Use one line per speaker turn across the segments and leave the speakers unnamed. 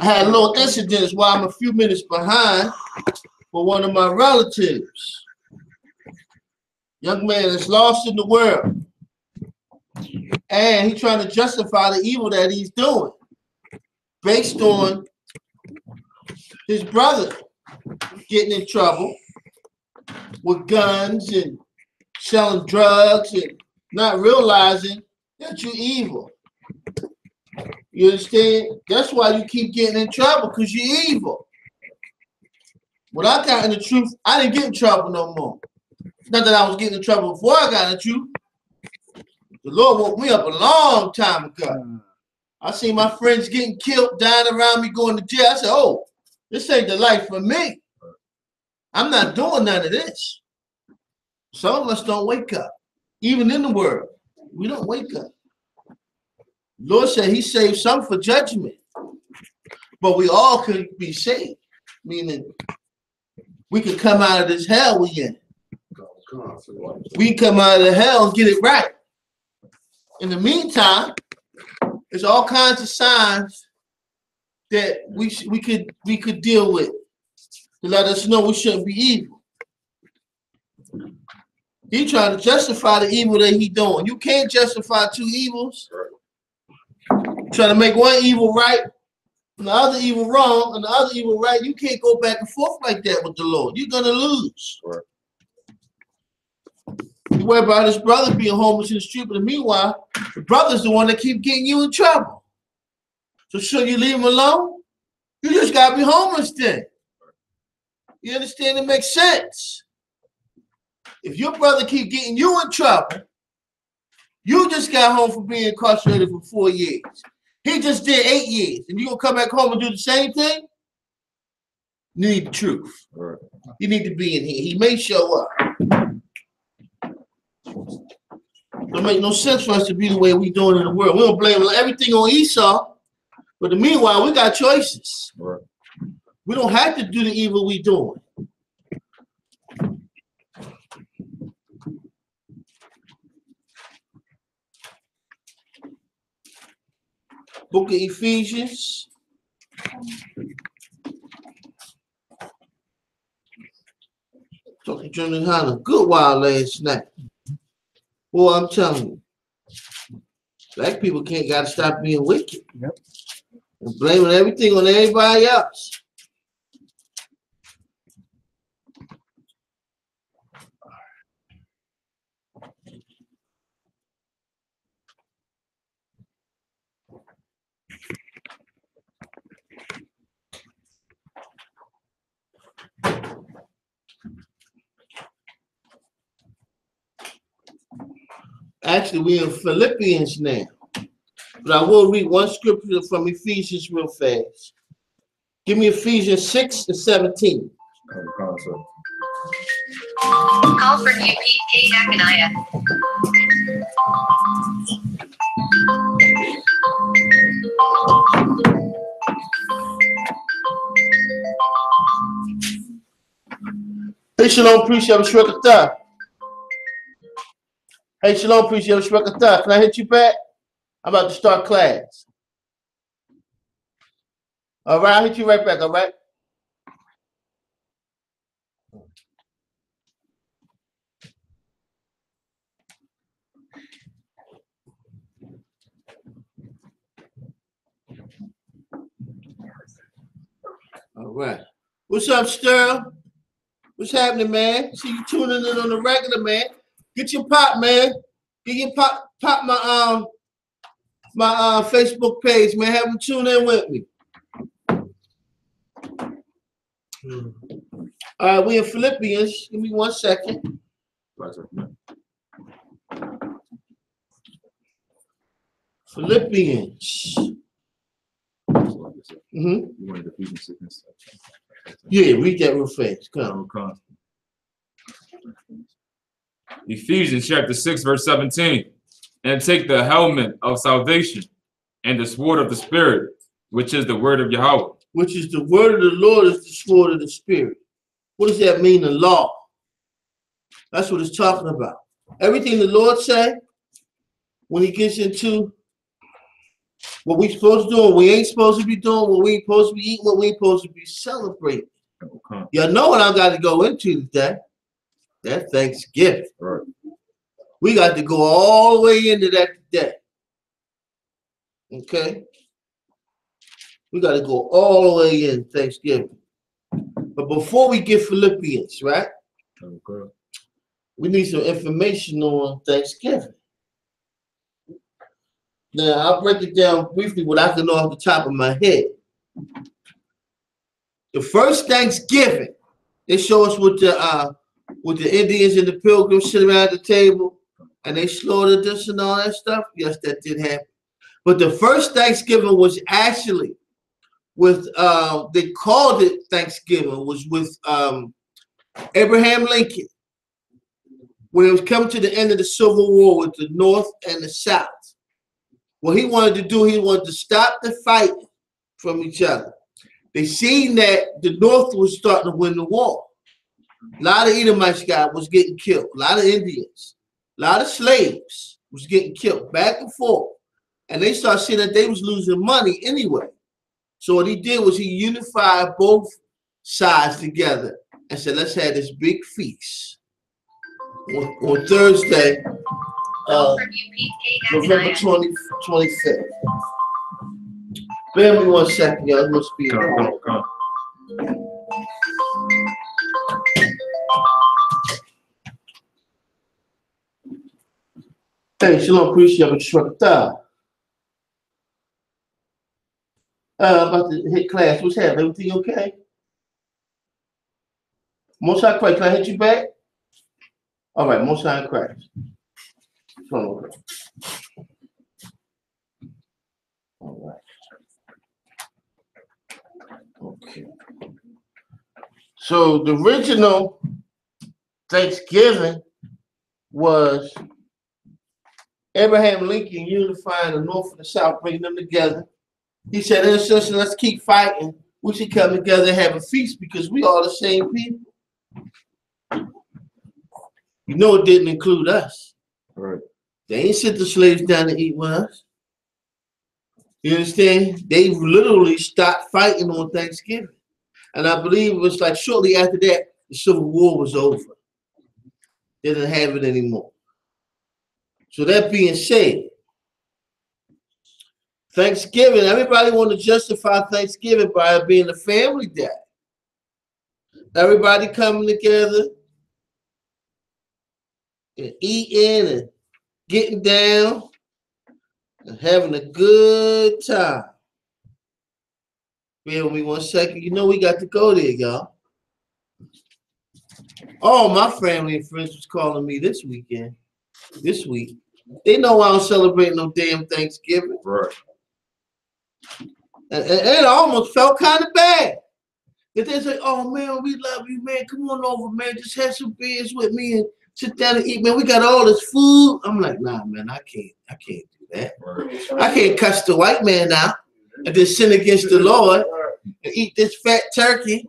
I had a little incident. That's why I'm a few minutes behind for one of my relatives. Young man that's lost in the world. And he's trying to justify the evil that he's doing based on his brother getting in trouble with guns and selling drugs and not realizing that you're evil. You understand? That's why you keep getting in trouble, because you're evil. When I got in the truth, I didn't get in trouble no more. Not that I was getting in trouble before I got in the truth. The Lord woke me up a long time ago. I seen my friends getting killed, dying around me, going to jail. I said, oh, this ain't the life for me. I'm not doing none of this. Some of us don't wake up. Even in the world, we don't wake up. The Lord said he saved some for judgment. But we all could be saved. Meaning, we could come out of this hell we in. We can come out of the hell and get it right. In the meantime, there's all kinds of signs that we could deal with to let us know we shouldn't be evil. He's trying to justify the evil that he's doing. You can't justify two evils. Trying to make one evil right and the other evil wrong and the other evil right. You can't go back and forth like that with the Lord. You're gonna lose. You worry about his brother being homeless in the street, but meanwhile, the brother's the one that keep getting you in trouble. So should you leave him alone? You just gotta be homeless then. You understand? It makes sense. If your brother keep getting you in trouble, you just got home from being incarcerated for 4 years. He just did 8 years, and you gonna come back home and do the same thing? You need the truth. Right. You need to be in here. He may show up. Don't make no sense for us to be the way we doing in the world. We don't blame everything on Esau, but in the meanwhile, we got choices. Right. We don't have to do the evil we doing. Book of Ephesians. Talking to GEN.YAHANNA good while last night. Boy, I'm telling you, black people gotta stop being wicked. Yep. And blaming everything on everybody else. Actually, we're in Philippians now. But I will read one scripture from Ephesians real fast. Give me Ephesians 6 and 17.
Call for U.P.K. Acaniah.
Hey, Shalom, appreciate it. Hey, Shalom, appreciate it. Can I hit you back? I'm about to start class. All right, I'll hit you right back, all right? All right. What's up, Sterl? What's happening, man? See you tuning in on the regular, man. Get your pop, man. Get your pop my Facebook page, man. Have them tune in with me. All right, we in Philippians. Give me 1 second. Philippians. Yeah, read that real fast. Come on.
Ephesians chapter 6, verse 17. And take the helmet of salvation and the sword of the Spirit, which is the word of Yahweh.
Which is the word of the Lord, is the sword of the Spirit. What does that mean, the law? That's what it's talking about. Everything the Lord said, when he gets into what we supposed to do, what we ain't supposed to be doing, what we ain't supposed to be eating, what we ain't supposed to be celebrating.
Okay.
Y'all know what I got to go into today. That Thanksgiving.
Right.
We got to go all the way into that today. Okay? We got to go all the way in Thanksgiving. But before we get Philippians, right?
Okay.
We need some information on Thanksgiving. Now, I'll break it down briefly what I can know off the top of my head. The first Thanksgiving, they show us with the Indians and the Pilgrims sitting around the table, and they slaughtered this and all that stuff. Yes, that did happen. But the first Thanksgiving was actually with they called it Thanksgiving, was with Abraham Lincoln, when it was coming to the end of the Civil War with the North and the South. What he wanted to do, he wanted to stop the fight from each other. They seen that the North was starting to win the war. A lot of Edomites was getting killed. A lot of Indians, a lot of slaves was getting killed back and forth. And they started seeing that they was losing money anyway. So what he did was he unified both sides together and said, let's have this big feast on Thursday, November 25th. Bear me 1 second, y'all. It must be
Come.
Hey, Shalom, appreciate it. About to hit class. What's happening? Everything okay? Most High Christ, can I hit you back? All right, Most High Christ. All right. Okay. So the original Thanksgiving was Abraham Lincoln unifying the North and the South, bringing them together. He said, let's keep fighting. We should come together and have a feast because we all the same people. You know, it didn't include us.
Right.
They ain't sent the slaves down to eat with us. You understand? They literally stopped fighting on Thanksgiving. And I believe it was like shortly after that, the Civil War was over. They didn't have it anymore. So that being said, Thanksgiving, everybody want to justify Thanksgiving by it being a family day. Everybody coming together and eating and getting down and having a good time. Bear with me 1 second. You know we got to go there, y'all. All my family and friends was calling me this week. They know I don't celebrate no damn Thanksgiving.
Right.
And it almost felt kind of bad. That they say, oh man, we love you, man. Come on over, man. Just have some beers with me and sit down and eat, man. We got all this food. I'm like, nah, man, I can't do that.
Right.
I can't cuss the white man out and then sin against the Lord and eat this fat turkey.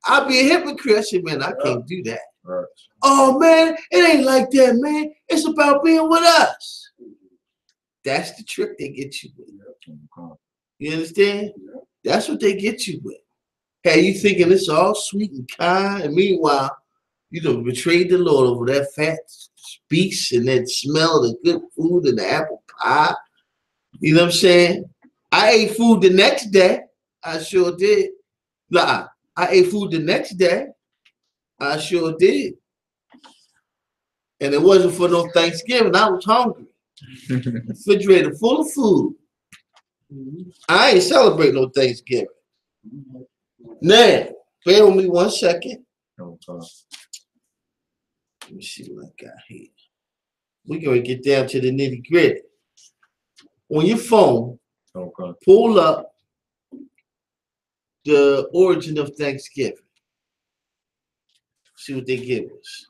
I'll be a hypocrite. I said, man, I can't do that.
Right.
Oh man, it ain't like that, man. It's about being with us. That's the trick they get you with. You understand? That's what they get you with. Hey, you thinking it's all sweet and kind, and meanwhile, you done betrayed the Lord over that fat speech and that smell of the good food and the apple pie. You know what I'm saying? I ate food the next day. I sure did. Nah, I ate food the next day. I sure did. And it wasn't for no Thanksgiving. I was hungry. Refrigerator full of food. I ain't celebrating no Thanksgiving. Now, bear with me 1 second.
Okay.
Let me see what I got here. We're going to get down to the nitty gritty. On your phone,
Okay.
pull up the origin of Thanksgiving. See what they give us.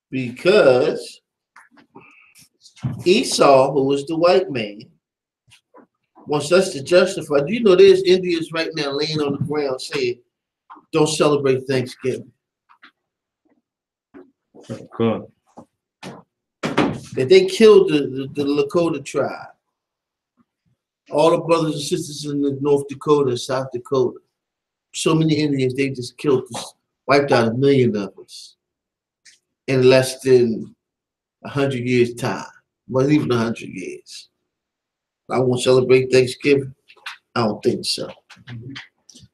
Because Esau, who was the white man, wants us to justify. Do you know there's Indians right now laying on the ground saying, don't celebrate Thanksgiving?
Good.
that they killed the Lakota tribe. All the brothers and sisters in the North Dakota and South Dakota. So many Indians, they just killed us, wiped out 1 million of us in less than 100 years' time. Well, even 100 years. I won't celebrate Thanksgiving. I don't think so.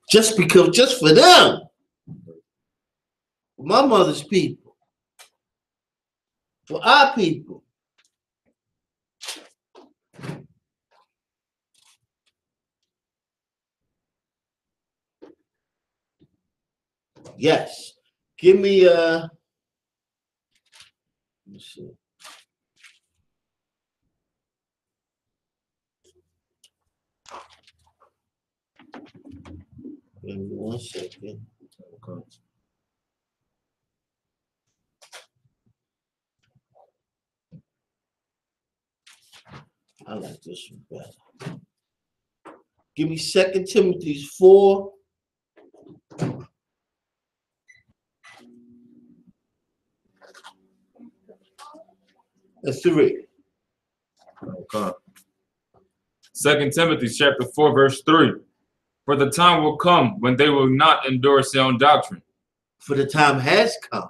Just for them, for my mother's people, for our people. Yes. Give me let's see. Give me 1 second.
Okay.
I like this one better. Give me 2 Timothy 4. And 3.
Okay. 2 Timothy chapter 4, verse 3. For the time will come when they will not endure sound doctrine.
For the time has come,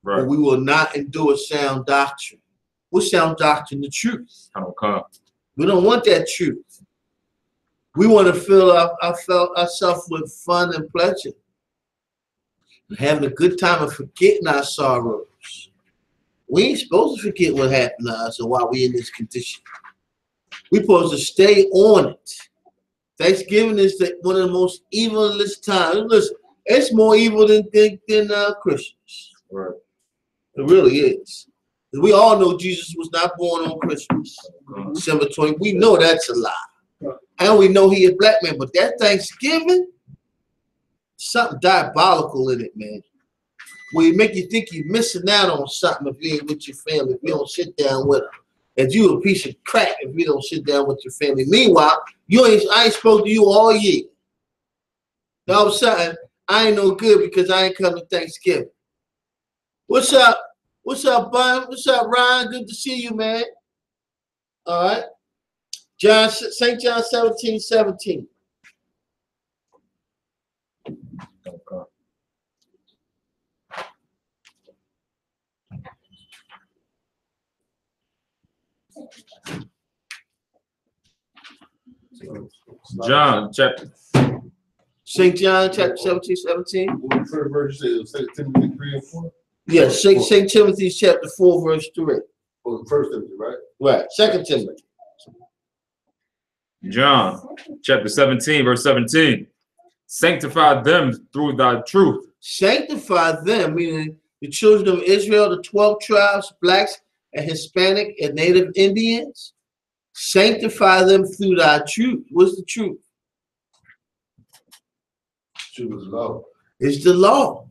Right.
but we will not endure sound doctrine. What's sound doctrine? The truth.
Okay.
We don't want that truth. We want to fill ourselves with fun and pleasure, having a good time and forgetting our sorrows. We ain't supposed to forget what happened to us or why we're in this condition. We're supposed to stay on it. Thanksgiving is one of the most evilest times. Listen, it's more evil than Christmas.
Right.
It really is. We all know Jesus was not born on Christmas, December 20. We know that's a lie. And we know he is black man. But that Thanksgiving, something diabolical in it, man. Where it make you think you're missing out on something if you ain't with your family, if you don't sit down with them. If you a piece of crap if you don't sit down with your family. Meanwhile, I ain't spoke to you all year. All of a sudden, I ain't no good because I ain't come to Thanksgiving. What's up? What's up, Bun? What's up, Ryan? Good to see you, man. All right. St. John 17:17.
Okay. John chapter.
St. John chapter 17:17.
What the first verse says, 2 Timothy 3 and 4?
Yes, St. Timothy chapter 4, verse 3.
Well, the first Timothy, right?
Right. 2 Timothy.
John chapter 17, verse 17. Sanctify them through thy truth.
Sanctify them, meaning the children of Israel, the 12 tribes, blacks and Hispanic and Native Indians. Sanctify them through thy truth. What's the truth?
Truth is law.
It's the law.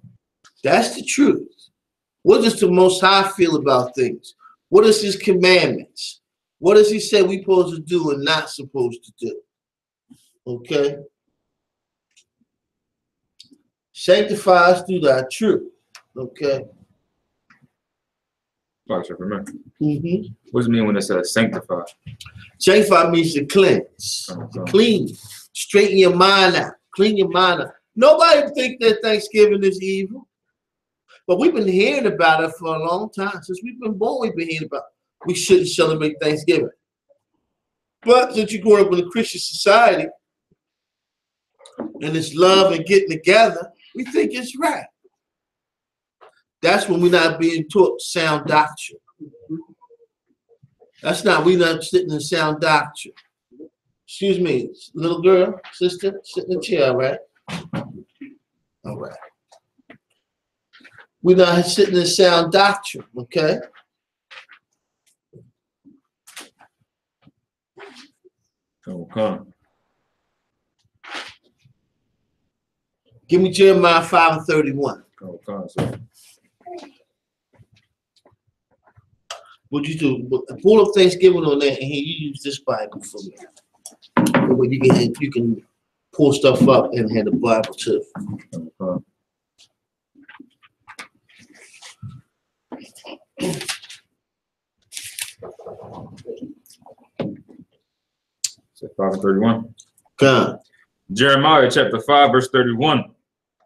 That's the truth. What does the Most High feel about things? What is his commandments? What does he say we're supposed to do and not supposed to do? Okay? Sanctify us through thy truth. Okay?
Remember.
Mm-hmm.
What does it mean when it says sanctify?
Sanctify means to cleanse, to clean, straighten your mind out, clean your mind out. Nobody think that Thanksgiving is evil, but we've been hearing about it for a long time. Since we've been born, we've been hearing about it. We shouldn't celebrate Thanksgiving. But since you grew up in a Christian society and it's love and getting together, we think it's right. That's when we're not being taught sound doctrine. We're not sitting in sound doctrine. Excuse me, little girl, sister, sit in the chair, right? All right. We're not sitting in sound doctrine, okay?
Okay.
Give me Jeremiah 5:31.
Okay. So,
What you do? Pull up Thanksgiving on that, and here you use this Bible for me. Where you can pull stuff up and have the Bible too.
okay. 5 and 31.
God.
Jeremiah chapter 5, verse 31.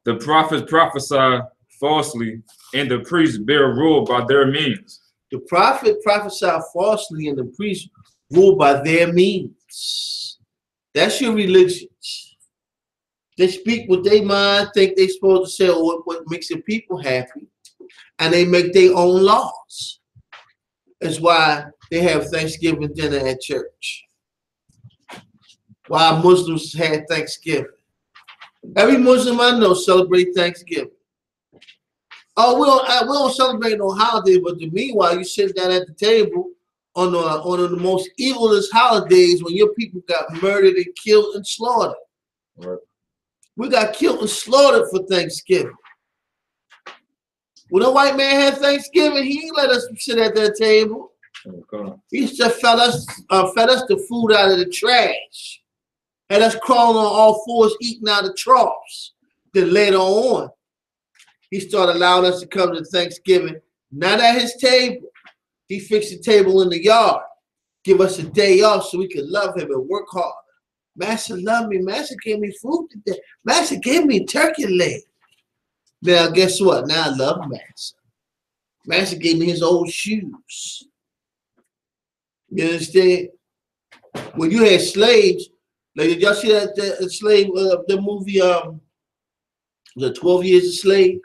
The prophets prophesy falsely, and the priests bear rule by their means.
The prophet prophesied falsely, and the priests rule by their means. That's your religions. They speak with their mind, think they're supposed to say what makes the people happy, and they make their own laws. That's why they have Thanksgiving dinner at church. Why Muslims had Thanksgiving. Every Muslim I know celebrate Thanksgiving. Oh, we don't celebrate no holiday, but meanwhile, you sit down at the table on the most evilest holidays when your people got murdered and killed and slaughtered.
Right. We
got killed and slaughtered for Thanksgiving. When a white man had Thanksgiving, he ain't let us sit at that table.
Okay.
He just fed us the food out of the trash. Had us crawling on all fours, eating out of troughs. Then later on, he started allowing us to come to Thanksgiving, not at his table. He fixed the table in the yard, give us a day off so we could love him and work hard. Master loved me. Master gave me food today. Master gave me turkey leg. Now, guess what? Now I love Master. Master gave me his old shoes. You understand? When you had slaves, like, did y'all see that the slave, the movie, the 12 Years a Slave?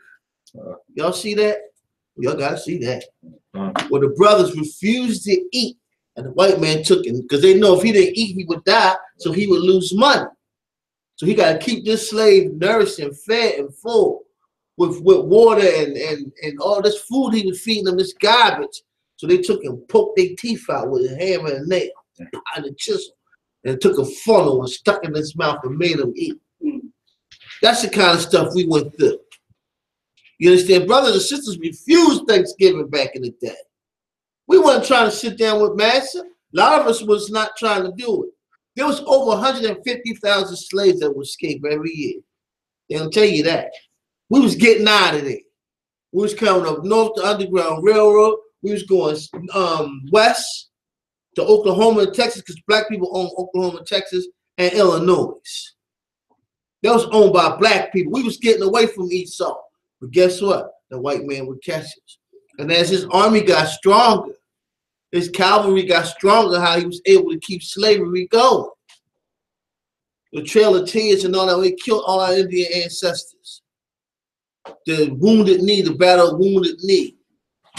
Y'all see that? Y'all gotta see that. Well, the brothers refused to eat, and the white man took him because they know if he didn't eat, he would die, so he would lose money. So he got to keep this slave nourished and fed and full with water and all this food he was feeding them, this garbage. So they took and poked their teeth out with a hammer and a nail and a chisel, and took a funnel and stuck in his mouth and made him eat. That's the kind of stuff we went through. You understand? Brothers and sisters refused Thanksgiving back in the day. We weren't trying to sit down with Master. A lot of us was not trying to do it. There was over 150,000 slaves that would escape every year. They'll tell you that. We was getting out of there. We was coming up north the Underground Railroad. We was going west to Oklahoma and Texas because black people own Oklahoma, Texas, and Illinois. That was owned by black people. We was getting away from Esau. But guess what? The white man would catch us. And as his army got stronger, his cavalry got stronger, how he was able to keep slavery going. The Trail of Tears and all that, they killed all our Indian ancestors. The Wounded Knee, the Battle of Wounded Knee.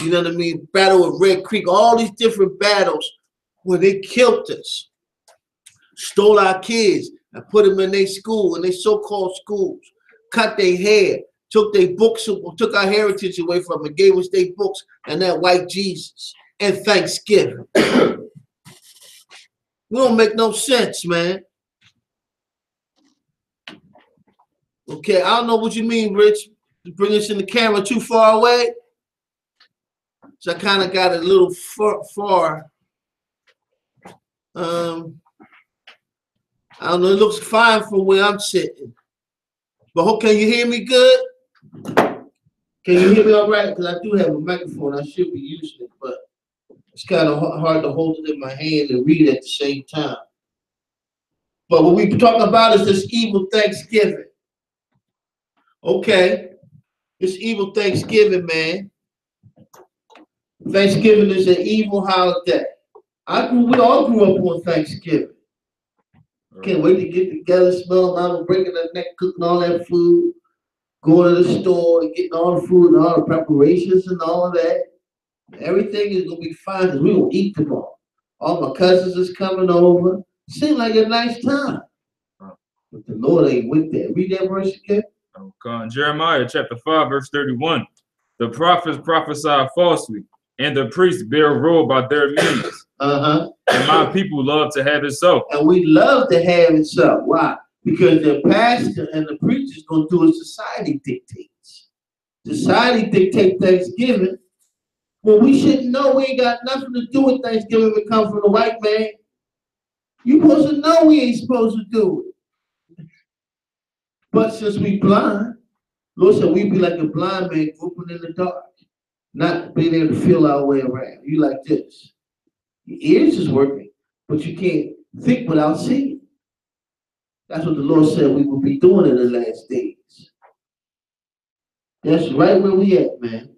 You know what I mean? Battle of Red Creek, all these different battles where they killed us. Stole our kids and put them in their school, in their so-called schools. Cut their hair. Took their books, took our heritage away from them, gave us their books and that white Jesus and Thanksgiving. We don't make no sense, man. Okay, I don't know what you mean, Rich. You bring us in the camera too far away. So I kind of got a little far. I don't know, it looks fine from where I'm sitting. But can you hear me good? Can you hear me all right? Because I do have a microphone. I should be using it, but it's kind of hard to hold it in my hand and read at the same time. But what we talking about is this evil Thanksgiving. Okay, this evil Thanksgiving, man. Thanksgiving is an evil holiday. We all grew up on Thanksgiving. Can't wait to get together, smell mama breaking her neck, cooking all that food, going to the store and getting all the food and all the preparations and all of that. Everything is gonna be fine because we're gonna eat tomorrow. All my cousins is coming over. Seems like a nice time. But the Lord ain't with that. Read that verse again.
Okay. Jeremiah chapter 5, verse 31. The prophets prophesy falsely, and the priests bear rule by their means. And my people love to have it so.
And we love to have it so. Why? Because the pastor and the preacher is going to do what society dictates. Society dictates Thanksgiving. Well, we shouldn't know. We ain't got nothing to do with Thanksgiving if it comes from the white man. You supposed to know we ain't supposed to do it. But since we blind, Lord said we be like a blind man groping in the dark, not being able to feel our way around. You like this. Your ears is working, but you Think without seeing. That's what the Lord said we will be doing in the last days. That's right where we at, man.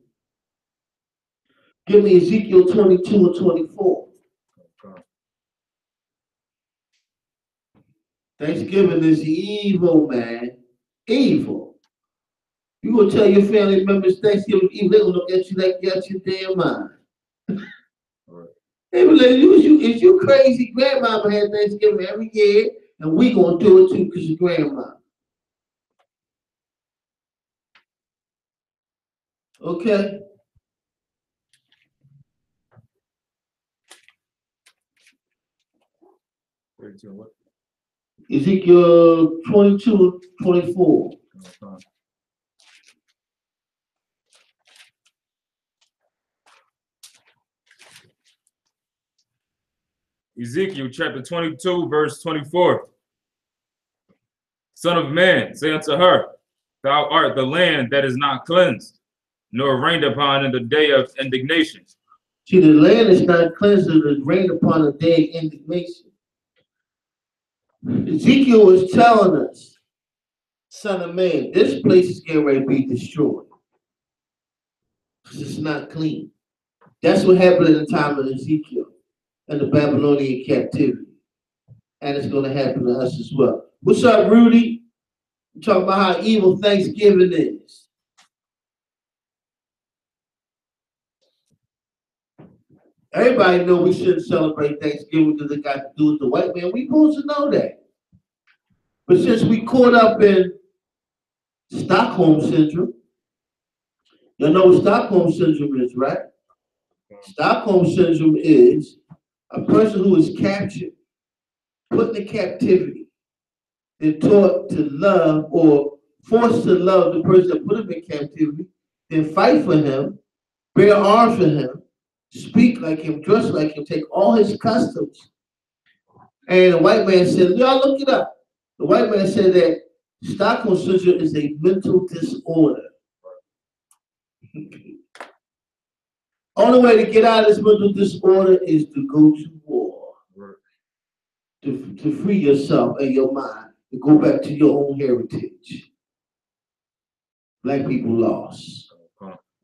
Give me Ezekiel 22 and 24. Thanksgiving is evil, man. Evil. You gonna tell your family members Thanksgiving evil, they're gonna look at you like you got your damn mind. They be like, is you crazy? Grandmama had Thanksgiving every year, and we gonna do it too because your grandma. Okay? Ezekiel 22, 24.
Ezekiel chapter 22, verse 24. Son of man, say unto her, thou art the land that is not cleansed, nor rained upon in the day of indignation.
See, the land is not cleansed, it is rained upon the day of indignation. Ezekiel was telling us, son of man, this place is getting ready to be destroyed. Because it's not clean. That's what happened in the time of Ezekiel and the Babylonian captivity. And it's going to happen to us as well. What's up, Rudy? We're talking about how evil Thanksgiving is. Everybody know we shouldn't celebrate Thanksgiving because it got to do with the white man. We supposed to know that. But since we caught up in Stockholm Syndrome, you know what Stockholm Syndrome is, right? Stockholm Syndrome is a person who is captured, put in captivity, and taught to love or forced to love the person that put him in captivity, then fight for him, bear arms for him, speak like him, dress like him, take all his customs. And the white man said, y'all look it up. The white man said that Stockholm Syndrome is a mental disorder. Only way to get out of this mental disorder is to go to war. To free yourself and your mind, to go back to your own heritage. Black people lost.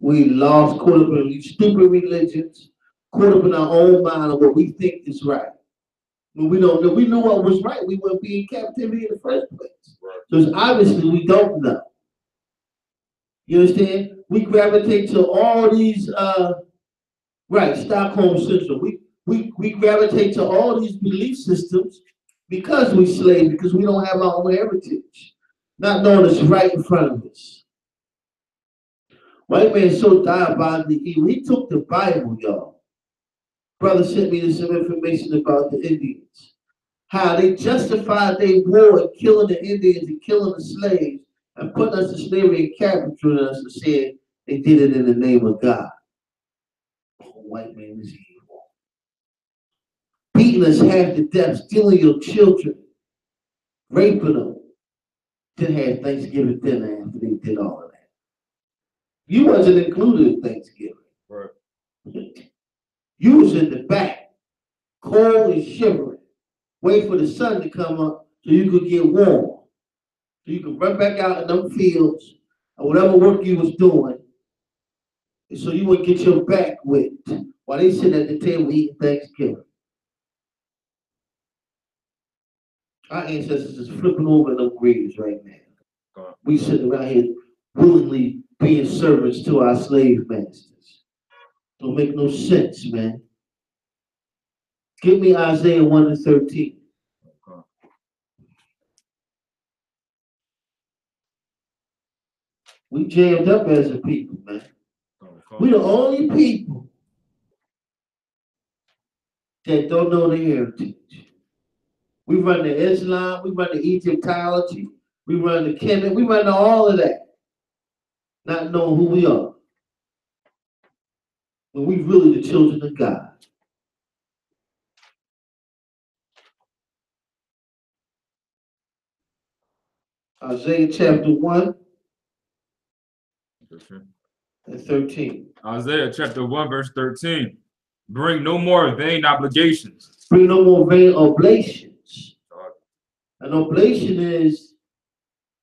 We lost, caught up in these stupid religions, caught up in our own mind of what we think is right. When we don't know, we knew what was right, we wouldn't be in captivity in the first place. So obviously we don't know. You understand? We gravitate to all these Stockholm Syndrome. We gravitate to all these belief systems because we slave, because we don't have our own heritage, not knowing it's right in front of us. White man is so diabolically evil. He took the Bible, y'all. Brother sent me some information about the Indians. How they justified their war and killing the Indians and killing the slaves and putting us in slavery and capturing us and saying they did it in the name of God. Oh, white man is evil. Beating us half to death, stealing your children, raping them. Then had Thanksgiving dinner after they did all of that. You wasn't included in Thanksgiving.
Right.
You was in the back, cold and shivering, wait for the sun to come up so you could get warm. So you could run back out in them fields or whatever work you was doing, so you would get your back wet while they sit at the table eating Thanksgiving. Our ancestors is flipping over in them graves right now. We sitting around here willingly being servants to our slave masters. Don't make no sense, man. Give me Isaiah 1 to 13. We jammed up as a people, man. We the only people that don't know their heritage. We run the Islam, we run the Egyptology, we run the Kemet, we run all of that, not knowing who we are. When we really the children of God. Isaiah chapter 1 and 13.
Isaiah chapter 1, verse 13. Bring no more vain obligations,
Bring no more vain oblations. An oblation is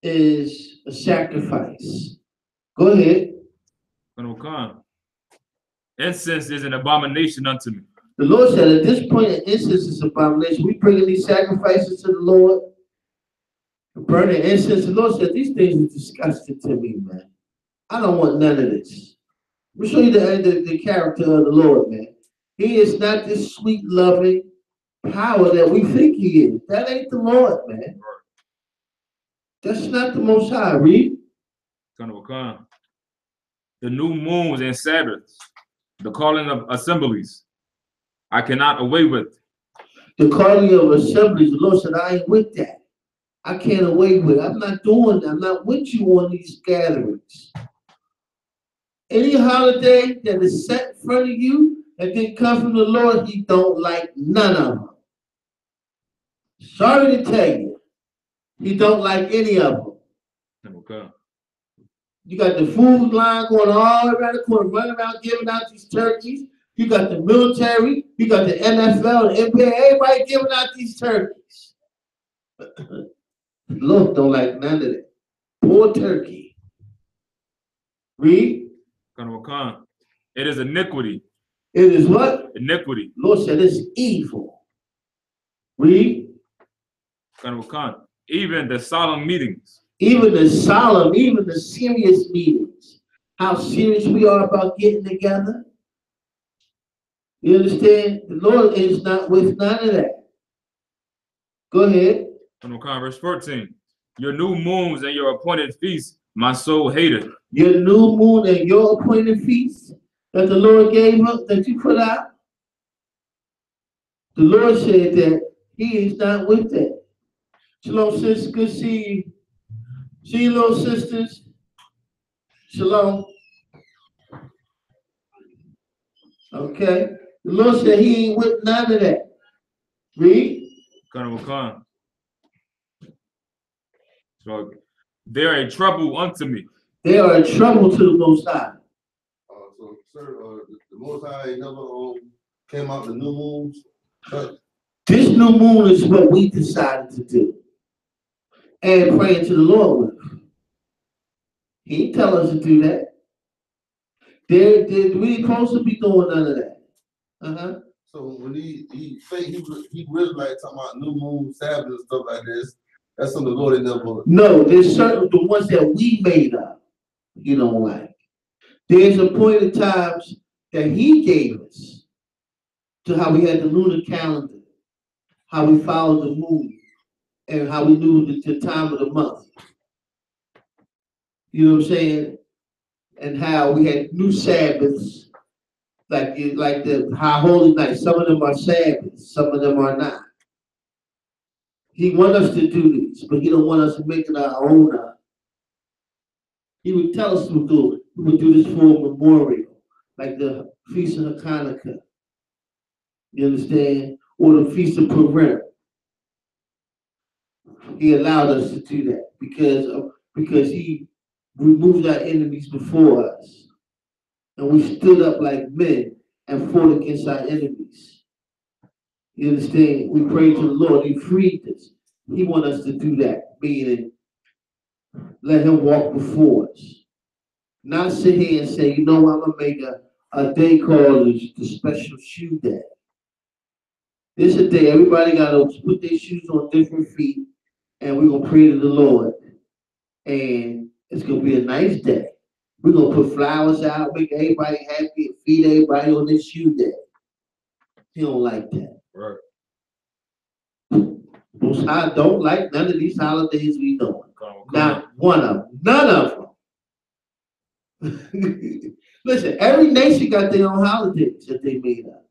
a sacrifice. Go ahead.
Incense is an abomination unto me.
The Lord said at this point, incense is an abomination. We bringing these sacrifices to the Lord. Burning incense. The Lord said these things are disgusting to me, man. I don't want none of this. Let me show you the character of the Lord, man. He is not this sweet, loving power that we think he is. That ain't the Lord, man. That's not the Most High. Read.
The new moons and Sabbaths, the calling of assemblies, I cannot away with.
The calling of assemblies, the Lord said, I ain't with that. I can't away with it. I'm not doing that. I'm not with you on these gatherings. Any holiday that is set in front of you that didn't come from the Lord, he don't like none of them. Sorry to tell you, he don't like any of them.
Okay.
You got the food line going all around the corner, running around giving out these turkeys. You got the military, you got the NFL, the NBA, everybody giving out these turkeys. Lord don't like none of that. Poor turkey. Read.
It is iniquity.
It is what?
Iniquity.
Lord said it's evil. Read.
Even the solemn meetings.
Even the solemn, even the serious meetings. How serious we are about getting together. You understand? The Lord is not with none of that. Go ahead.
Verse 14. Your new moons and your appointed feasts, my soul hated.
Your new moon and your appointed feasts that the Lord gave up, that you put out. The Lord said that he is not with that. Shalom, sisters. Good to see you. See you, little sisters. Shalom. Okay. The Lord said he ain't with none of that. Read.
So they are a trouble unto me.
They are a trouble to the Most High.
So, sir, the Most High never came out the new moons.
This new moon is what we decided to do. And praying to the Lord with. He didn't tell us to do that. We ain't supposed to be doing none of that.
So when he say he really like talking about new moon, Sabbath and stuff like this, that's something the Lord ain't never.
No, there's certain the ones that we made up. You don't like. There's appointed times that he gave us to how we had the lunar calendar, how we followed the moon, and how we knew the time of the month. You know what I'm saying? And how we had new Sabbaths, like the high holy nights. Some of them are Sabbaths, some of them are not. He wants us to do this, but he don't want us to make it our own. He would tell us to do it. We would do this for a memorial, like the Feast of Hanukkah. You understand? Or the Feast of Purim. He allowed us to do that because he removed our enemies before us. And we stood up like men and fought against our enemies. You understand? We prayed to the Lord. He freed us. He wants us to do that, meaning let him walk before us. Not sit here and say, you know, I'm going to make a day called the special shoe day. This is a day everybody got to put their shoes on different feet, and we're going to pray to the Lord. And it's going to be a nice day. We're going to put flowers out, make everybody happy, and feed everybody on this shoe day. He don't like that.
Right.
Most High don't like none of these holidays we doing. Not one of them. None of them. Listen, every nation got their own holidays that they made up.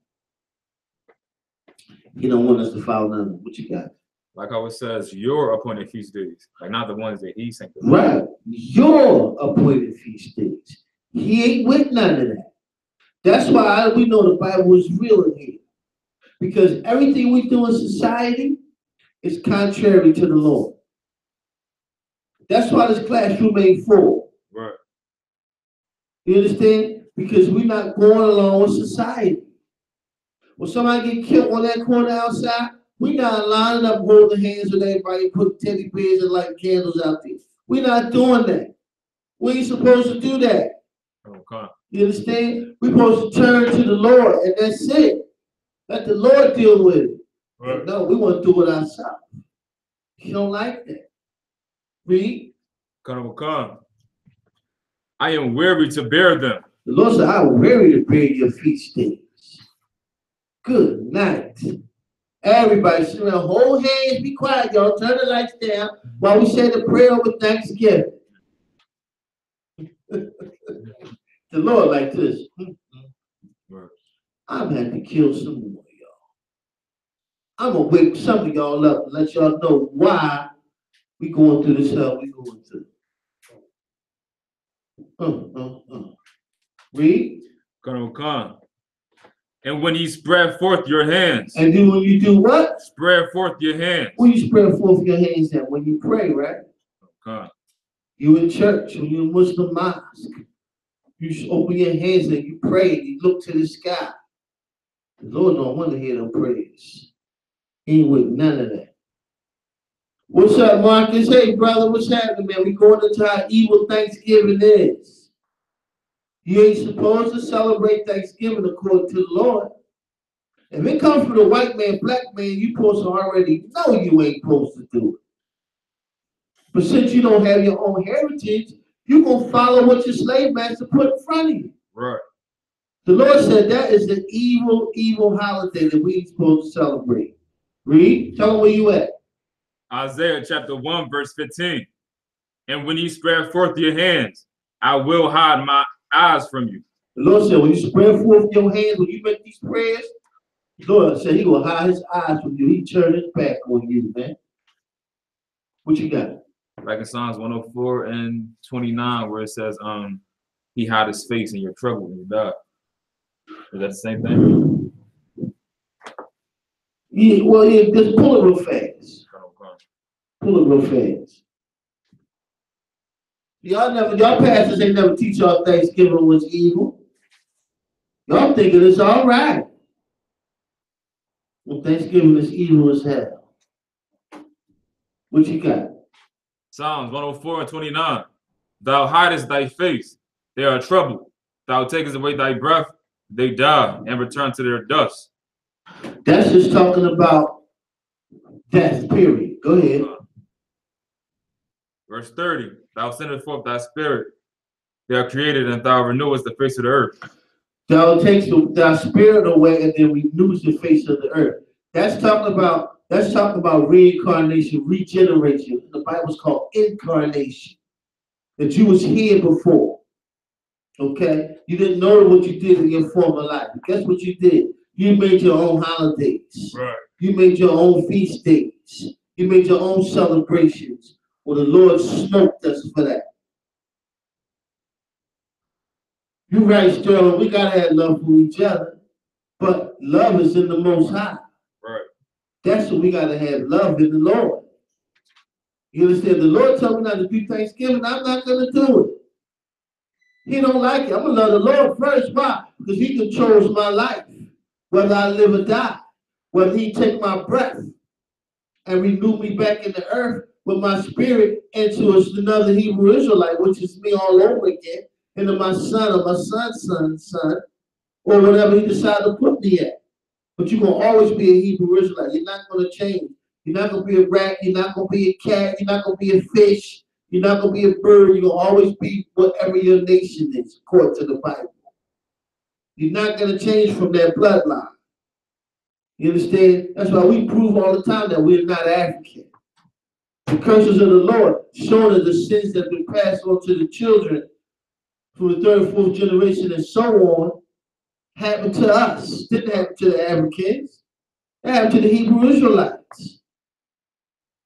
He don't want us to follow none of them. What you got?
Like how it says, your appointed feast days, like not the ones that he sanctified.
Right. Your appointed feast days. He ain't with none of that. That's why we know the Bible is real in here. Because everything we do in society is contrary to the Lord. That's why this classroom ain't full.
Right.
You understand? Because we're not going along with society. When somebody get killed on that corner outside, we not lining up holding hands with everybody, putting teddy bears and light candles out there. We're not doing that. We ain't supposed to do that.
Okay.
You understand? We're supposed to turn to the Lord, and that's it. Let the Lord deal with it.
Right.
No, we want to do it ourselves. You don't like that. Read.
Come. I am weary to bear them.
The Lord said, I am weary to bear your feast days. Good night. Everybody sit around, hold hands, be quiet, y'all. Turn the lights down while we say the prayer over Thanksgiving. The Lord like this. I'm going to kill some more of y'all. I'm going to wake some of y'all up and let y'all know why we going through this hell we going through. Read.
Come. And when you spread forth your hands.
And then when you do what?
Spread forth your hands.
When you spread forth your hands, then when you pray, right?
Okay.
You in church, when you in Muslim mosque, you open your hands and you pray and you look to the sky. The Lord don't want to hear them prayers. He ain't with none of that. What's up, Marcus? Hey, brother, what's happening, man? We going into how evil Thanksgiving is. You ain't supposed to celebrate Thanksgiving according to the Lord. If it comes from the white man, black man, you supposed to already know you ain't supposed to do it. But since you don't have your own heritage, you're going to follow what your slave master put in front of you.
Right.
The Lord said that is the evil, evil holiday that we ain't supposed to celebrate. Read. Tell them where you at.
Isaiah chapter 1, verse 15. And when you spread forth your hands, I will hide my eyes from you.
The Lord said, when you spread forth your hands, when you make these prayers, the Lord said he will hide his eyes from you. He turned his back on you, man. What you got?
Like in Psalms 104 and 29, where it says, he hide his face in your trouble when you die. Is that the same thing?
Yeah, well, yeah, just pull it real fast. Pull it real fast. Y'all pastors ain't never teach y'all Thanksgiving was evil. Y'all thinking it's all right. Well, Thanksgiving is evil as hell. What you got?
Psalms 104 and 29. Thou hidest thy face, they are troubled. Thou takest away thy breath, they die and return to their dust.
That's just talking about death, period. Go ahead.
Verse 30. Thou sendest forth thy spirit, they are created, and thou renewest the face of the earth.
Thou takes thy spirit away and then renews the face of the earth. That's talking about reincarnation, regeneration. The Bible's called incarnation. That you was here before. Okay? You didn't know what you did in your former life. Guess what you did? You made your own holidays.
Right.
You made your own feast days. You made your own celebrations. Well, the Lord smoked us for that. You're right, Sterling. We gotta have love for each other. But love is in the Most High.
Right.
That's what we gotta have, love in the Lord. You understand? The Lord told me not to do Thanksgiving. I'm not gonna do it. He don't like it. I'm gonna love the Lord first. Why? Because he controls my life, whether I live or die. Whether he take my breath and renew me back in the earth with my spirit into another Hebrew Israelite, which is me all over again, into my son or my son's son, or whatever he decided to put me at. But you're going to always be a Hebrew Israelite. You're not going to change. You're not going to be a rat. You're not going to be a cat. You're not going to be a fish. You're not going to be a bird. You're going to always be whatever your nation is, according to the Bible. You're not going to change from that bloodline. You understand? That's why we prove all the time that we're not African. The curses of the Lord, showing us the sins that have been passed on to the children from the third, fourth generation and so on, happened to us. Didn't happen to the Africans. It happened to the Hebrew Israelites.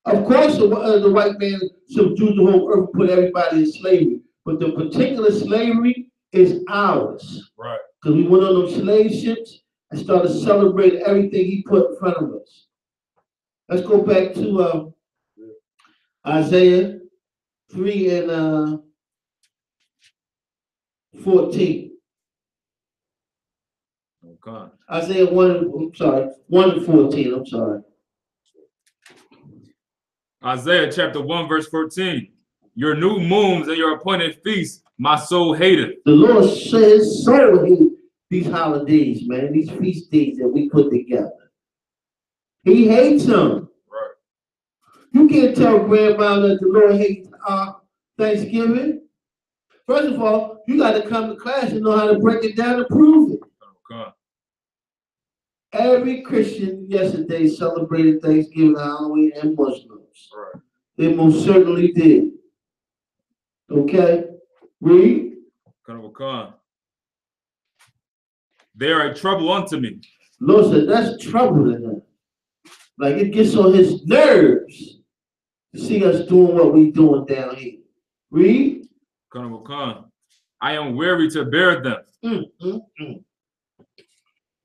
Of course, the white man subdued the whole earth and put everybody in slavery. But the particular slavery is ours.
Right.
Because we went on those slave ships and started celebrating everything he put in front of us. Let's go back to Isaiah 3 and 14.
Come.
Isaiah 1:14, I'm sorry.
Isaiah chapter 1, verse 14. Your new moons and your appointed feasts, my soul hateth.
The Lord says so hate these holidays, man, these feast days that we put together. He hates them.
Right.
You can't tell grandma that the Lord hates Thanksgiving. First of all, you got to come to class and know how to break it down and prove it.
Come.
Every Christian yesterday celebrated Thanksgiving, Halloween, and Muslims.
Right.
They most certainly did. Okay? Read.
Come. They are a trouble unto me.
Lord said that's trouble to him. Like it gets on his nerves to see us doing what we doing down here. Read.
Come. I am weary to bear them.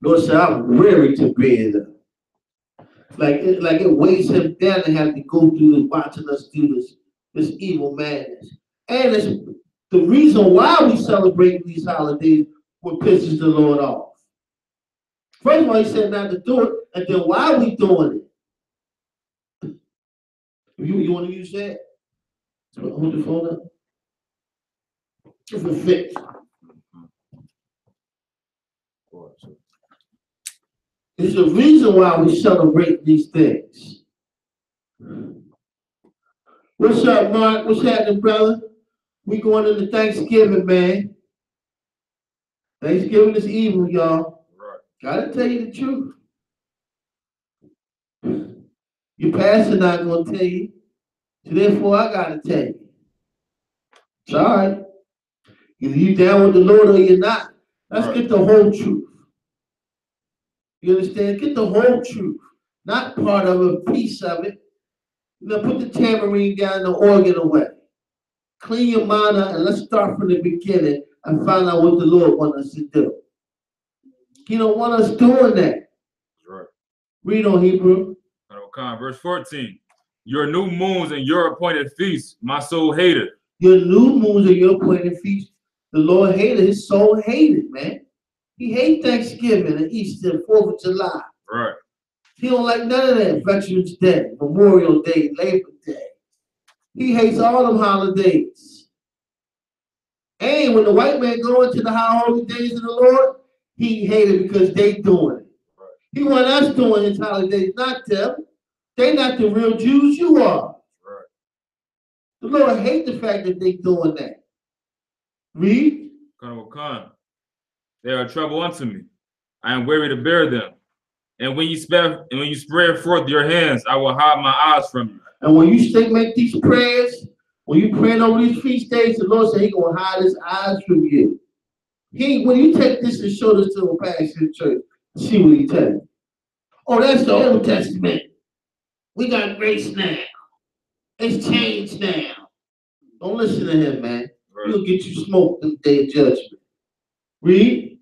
Lord said, I'm weary to bear them. Like it weighs him down to have to go through watching us do this evil madness. And it's the reason why we celebrate these holidays what pisses the Lord off. First of all, he said not to do it, and then why are we doing it? You want to use that? Hold the phone up. It's a fix. It's the reason why we celebrate these things. What's up, Mark? What's happening, brother? We going into Thanksgiving, man. Thanksgiving is evil, y'all.
Right.
Gotta tell you the truth. Your pastor not gonna tell you. So therefore, I gotta tell you. It's all right. Either you down with the Lord or you're not. Let's get the whole truth. You understand? Get the whole truth. Not part of it, a piece of it. Put the tambourine down, the organ away. Clean your mind out and let's start from the beginning and find out what the Lord wants us to do. He don't want us doing that.
Right.
Read on Hebrew.
Verse 14. Your new moons and your appointed feasts, my soul hated.
Your new moons and your appointed feasts, the Lord hated. His soul hated, man. He hates Thanksgiving and Easter and 4th of July.
Right.
He don't like none of that. Veterans Day, Memorial Day, Labor Day. He hates all them holidays. And when the white man go into the high holy days of the Lord, he hated because they doing it. Right. He want us doing his holidays, not them. They not the real Jews, you are.
Right.
The Lord hate the fact that they doing that. Read.
They are trouble unto me. I am weary to bear them. And when you spread forth your hands, I will hide my eyes from you.
And when you make these prayers, when you praying over these feast days, the Lord said He gonna hide His eyes from you. When you take this and show this to a pastor in church, see what he tell you. Oh, that's the Old Testament. We got grace now. It's changed now. Don't listen to him, man. Right. He'll get you smoked in the day of judgment. Read.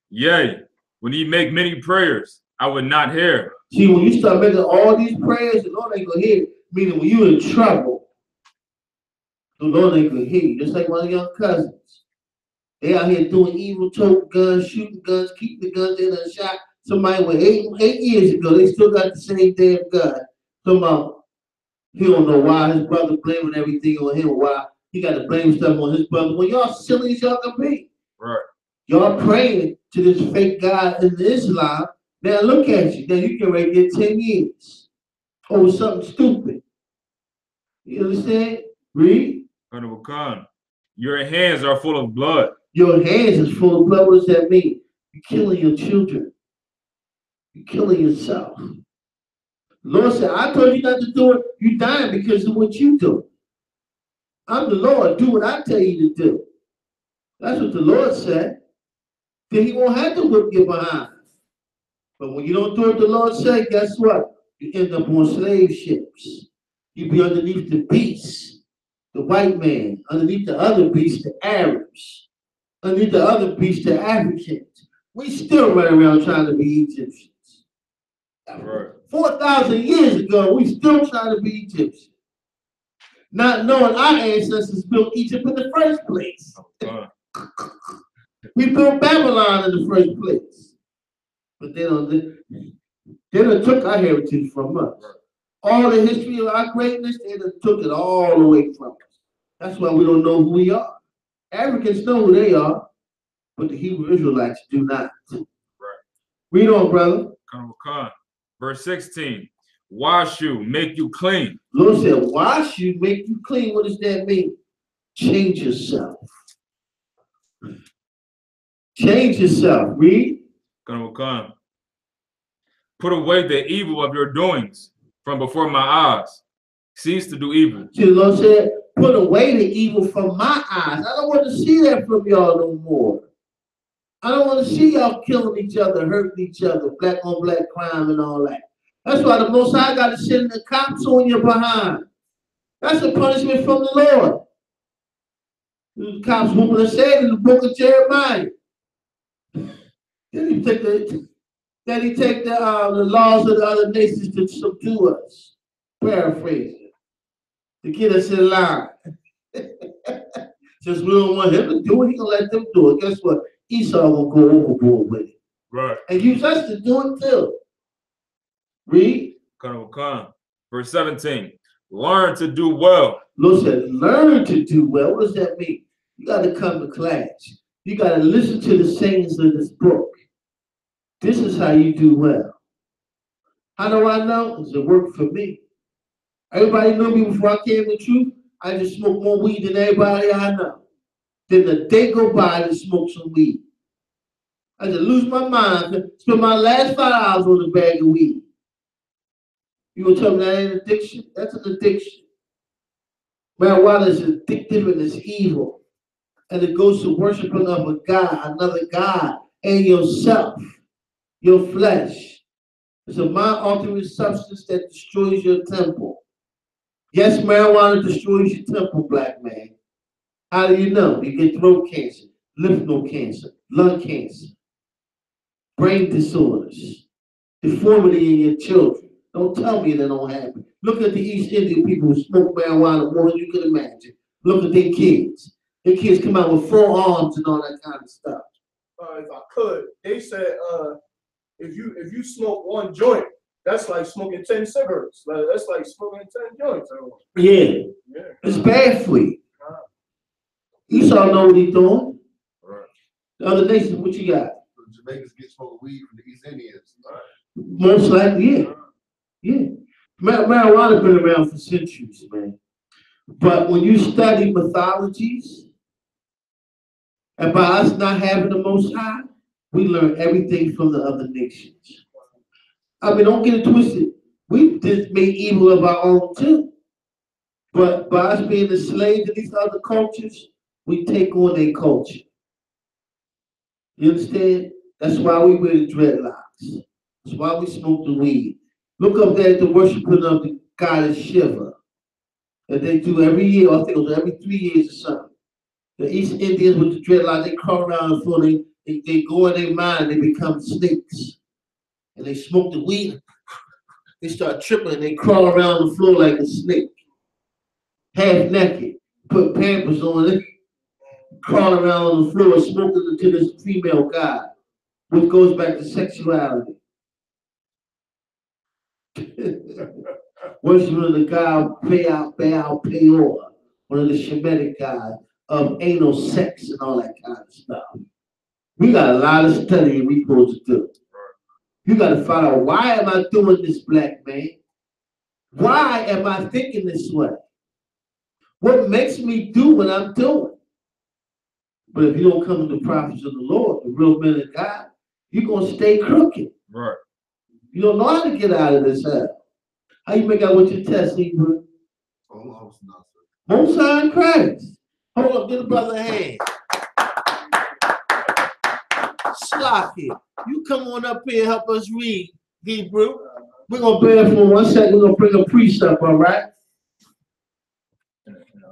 Yea, when ye make many prayers, I would not hear.
See, when you start making all these prayers, the Lord ain't gonna hear. Meaning, when you're in trouble, the Lord ain't gonna hear you. Just like my young cousins. They out here doing evil, toting guns, shooting guns, keeping the guns in a shot. Somebody with 8 years ago, they still got the same damn gun. Somehow, he don't know why his brother blaming everything on him, why he got to blame stuff on his brother. When y'all silly as y'all can be.
Right.
Y'all praying to this fake God in Islam. Now look at you. Now you can already get 10 years over something stupid. You understand? Read.
Your hands are full of blood.
Your hands is full of blood. What does that mean? You're killing your children. You're killing yourself. The Lord said, I told you not to do it. You're dying because of what you do. I'm the Lord. Do what I tell you to do. That's what the Lord said. Then He won't have to whip you behind. But when you don't do what the Lord said, guess what? You end up on slave ships. You be underneath the beasts, the white man, underneath the other beasts, the Arabs, underneath the other beasts, the Africans. We still run around trying to be Egyptians. Right. 4,000 years ago, we still trying to be Egyptians. Not knowing our ancestors built Egypt in the first place. We built Babylon in the first place. But they done took our heritage from us. All the history of our greatness, they done took it all away from us. That's why we don't know who we are. Africans know who they are, but the Hebrew Israelites do not. Right. Read on, brother.
Verse 16. Wash you, make you clean.
Lord said, wash you, make you clean. What does that mean? Change yourself. Change yourself. Read.
Put away the evil of your doings from before my eyes. Cease to do evil.
See, the Lord said, put away the evil from my eyes. I don't want to see that from y'all no more. I don't want to see y'all killing each other, hurting each other, black on black crime and all that. That's why the Most High got to send the cops on your behind. That's a punishment from the Lord. The cops whooping us said in the book of Jeremiah. Then he take the laws of the other nations to subdue us. Paraphrasing. To get us in line. Since we don't want him to do it, he gonna let them do it. Guess what? Esau will go overboard with it.
Right.
And use us to do it too. Read.
Verse 17. Learn to do well.
Lord said, learn to do well. What does that mean? You got to come to class. You got to listen to the sayings of this book. This is how you do well. How do I know? Because it worked for me. Everybody knew me before I came to truth. I just smoked more weed than everybody I know. Then the day go by to smoke some weed. I just lose my mind. Spend my last 5 hours on a bag of weed. You gonna tell me that ain't addiction? That's an addiction. Marijuana is addictive and it's evil. And it goes to worshiping of a God, another God, and yourself, your flesh. It's a mind-altering substance that destroys your temple. Yes, marijuana destroys your temple, black man. How do you know? You get throat cancer, lymph node cancer, lung cancer, brain disorders, deformity in your children. Don't tell me that don't happen. Look at the East Indian people who smoke marijuana more than you can imagine. Look at their kids. Their kids come out with 4 arms and all that kind of stuff.
If I could, they said if you smoke 1 joint, that's like smoking 10 cigarettes. That's like smoking 10 joints.
Yeah. It's bad for you. Esau know what he's doing.
Right.
The other nations, what you got?
The Jamaicans get smoking weed from the East Indians. Right.
Most likely, yeah. Yeah. Marijuana been around for centuries, man. But when you study mythologies, and by us not having the Most High, we learn everything from the other nations. I mean, don't get it twisted. We just made evil of our own too. But by us being enslaved to these other cultures, we take on their culture. You understand? That's why we wear the dreadlocks. That's why we smoke the weed. Look up there at the worshiping of the goddess Shiva that they do every year. I think it was every 3 years or something. The East Indians with the dreadlocks, they crawl around the floor. They go in their mind. They become snakes, and they smoke the weed. They start tripping. And they crawl around the floor like a snake, half naked. Put pampers on it. Crawl around on the floor, smoking to this female god, which goes back to sexuality. Worshiping the god Baal Peor, one of the Shemitic gods of anal sex and all that kind of stuff. We got a lot of studying we supposed to do. You got to find out, why am I doing this, black man? Why am I thinking this way? What makes me do what I'm doing? But if you don't come to the prophets of the Lord, the real men of God, you're going to stay crooked.
Right.
You don't know how to get out of this hell. How you make out with your test, Hebrew? Most High in Christ. Hold up, give the brother a hand. Sloppy. You come on up here and help us read, Hebrew. We're going to bear for 1 second. We're going to bring a priest up, all right?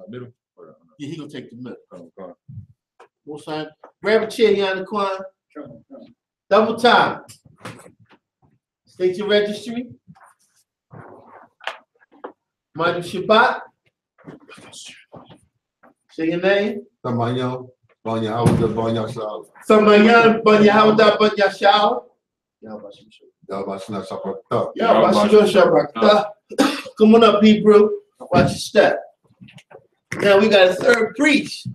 Middle?
Yeah, he going to take the middle. Most High. Grab a chair, Yanaquan. Double time. State your registry. Mind Shabbat. Say your name.
Tamayo. Bon Yahweh, Bon Yahweh.
Somebody young, but you haven't done but your shower.
Yahweh Shana Shaprak.
Yeah, but you shower. Come on up, Hebrew. Watch your step. Now we got a third priest.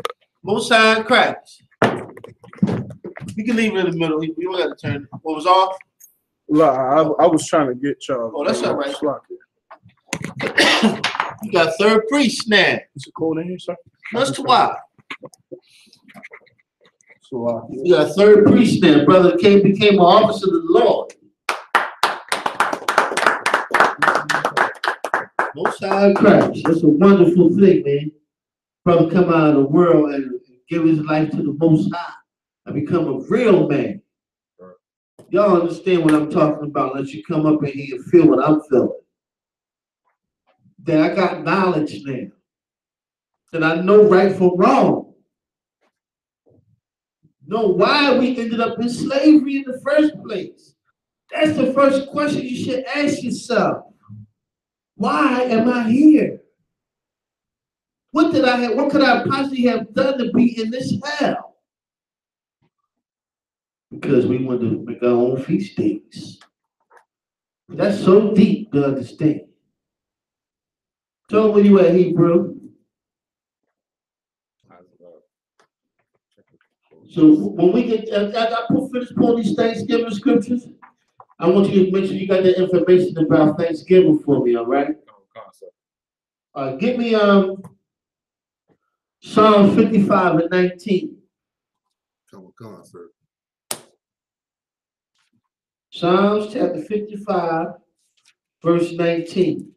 Most High Christ. You can leave it in the middle. We don't got to turn. What was off?
I was trying to get y'all.
Oh, that's all right. You got a third priest now.
Is it cold in here, sir?
That's why.
So,
You got a third priest now. Brother became an officer of the Lord. Most High Christ. That's a wonderful thing, man. Brother come out of the world and give his life to the Most High and become a real man. Y'all understand what I'm talking about unless you come up in here and feel what I'm feeling. That I got knowledge now. That I know right from wrong. Know why we ended up in slavery in the first place. That's the first question you should ask yourself. Why am I here? What could I possibly have done to be in this hell? Because we wanted to make our own feast days. That's so deep to understand. Tell me where you at, Hebrew. So when we get, after I finish pulling these Thanksgiving scriptures, I want you to make sure you got that information about Thanksgiving for me, all right? Give me Psalm 55 and 19.
Come on, sir.
Psalms chapter 55, verse 19.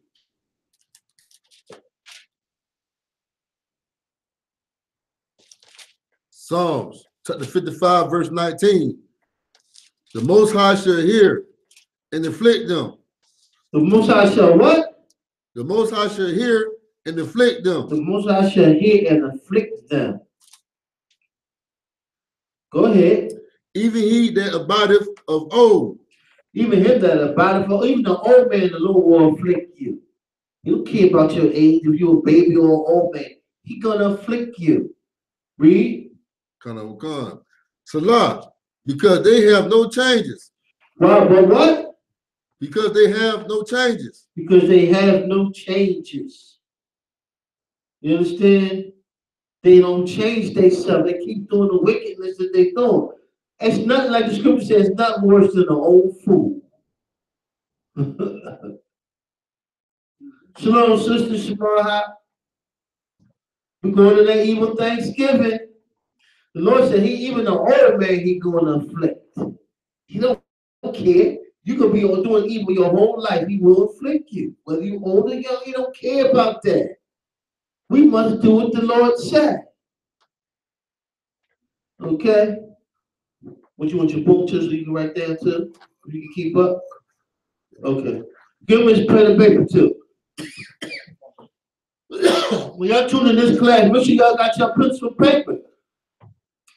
Psalms chapter 55, verse 19. The Most High shall hear and afflict them.
The Most High shall what?
The Most High shall hear and afflict them.
The Most High shall hear and afflict them. Go ahead.
Even he that abideth of old.
Even him that abideth, even the old man, the Lord will afflict you. He don't care about your age, if you're a baby or an old man. He's gonna afflict you. Read.
Come. Salah, because they have no changes.
What?
Because they have no changes.
Because they have no changes. You understand? They don't change themselves. They keep doing the wickedness that they're doing. It's not like the scripture says, it's not worse than an old fool. Shalom, sister Shemaraha. We're going to that evil Thanksgiving. The Lord said, even the old man, he going to afflict. He don't care. You could be doing evil your whole life. He will afflict you. Whether you're old or young, he don't care about that. We must do what the Lord said. Okay? What you want your book to so you can write down too? You can keep up? Okay. Give me his pen and paper too. When y'all tune in this class, make sure y'all got your pencil and paper.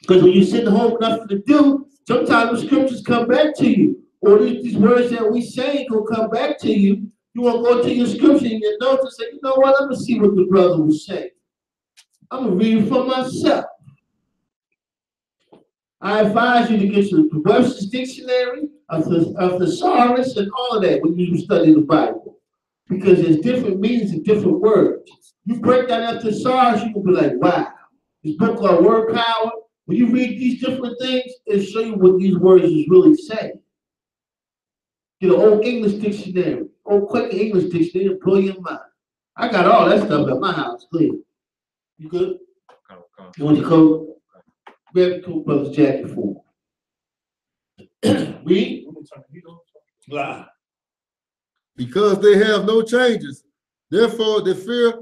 Because when you're sitting home with nothing to do, sometimes the scriptures come back to you. Or these words that we say will come back to you. You want to go to your scripture and your notes and say, you know what, let me see what the brother was saying. I'm going to read it for myself. I advise you to get your Webster's Dictionary, a thesaurus, and all of that when you study the Bible. Because there's different meanings and different words. You break down that thesaurus, you will be like, wow. This book called Word Power, when you read these different things, it'll show you what these words is really saying. Get an old English dictionary, old Quaker English dictionary, and blow your mind. I got all that stuff at my house, clear. You good? You want your coat? Grab the two brother's jacket for him. Read. Blah.
Because they have no changes, therefore they fear.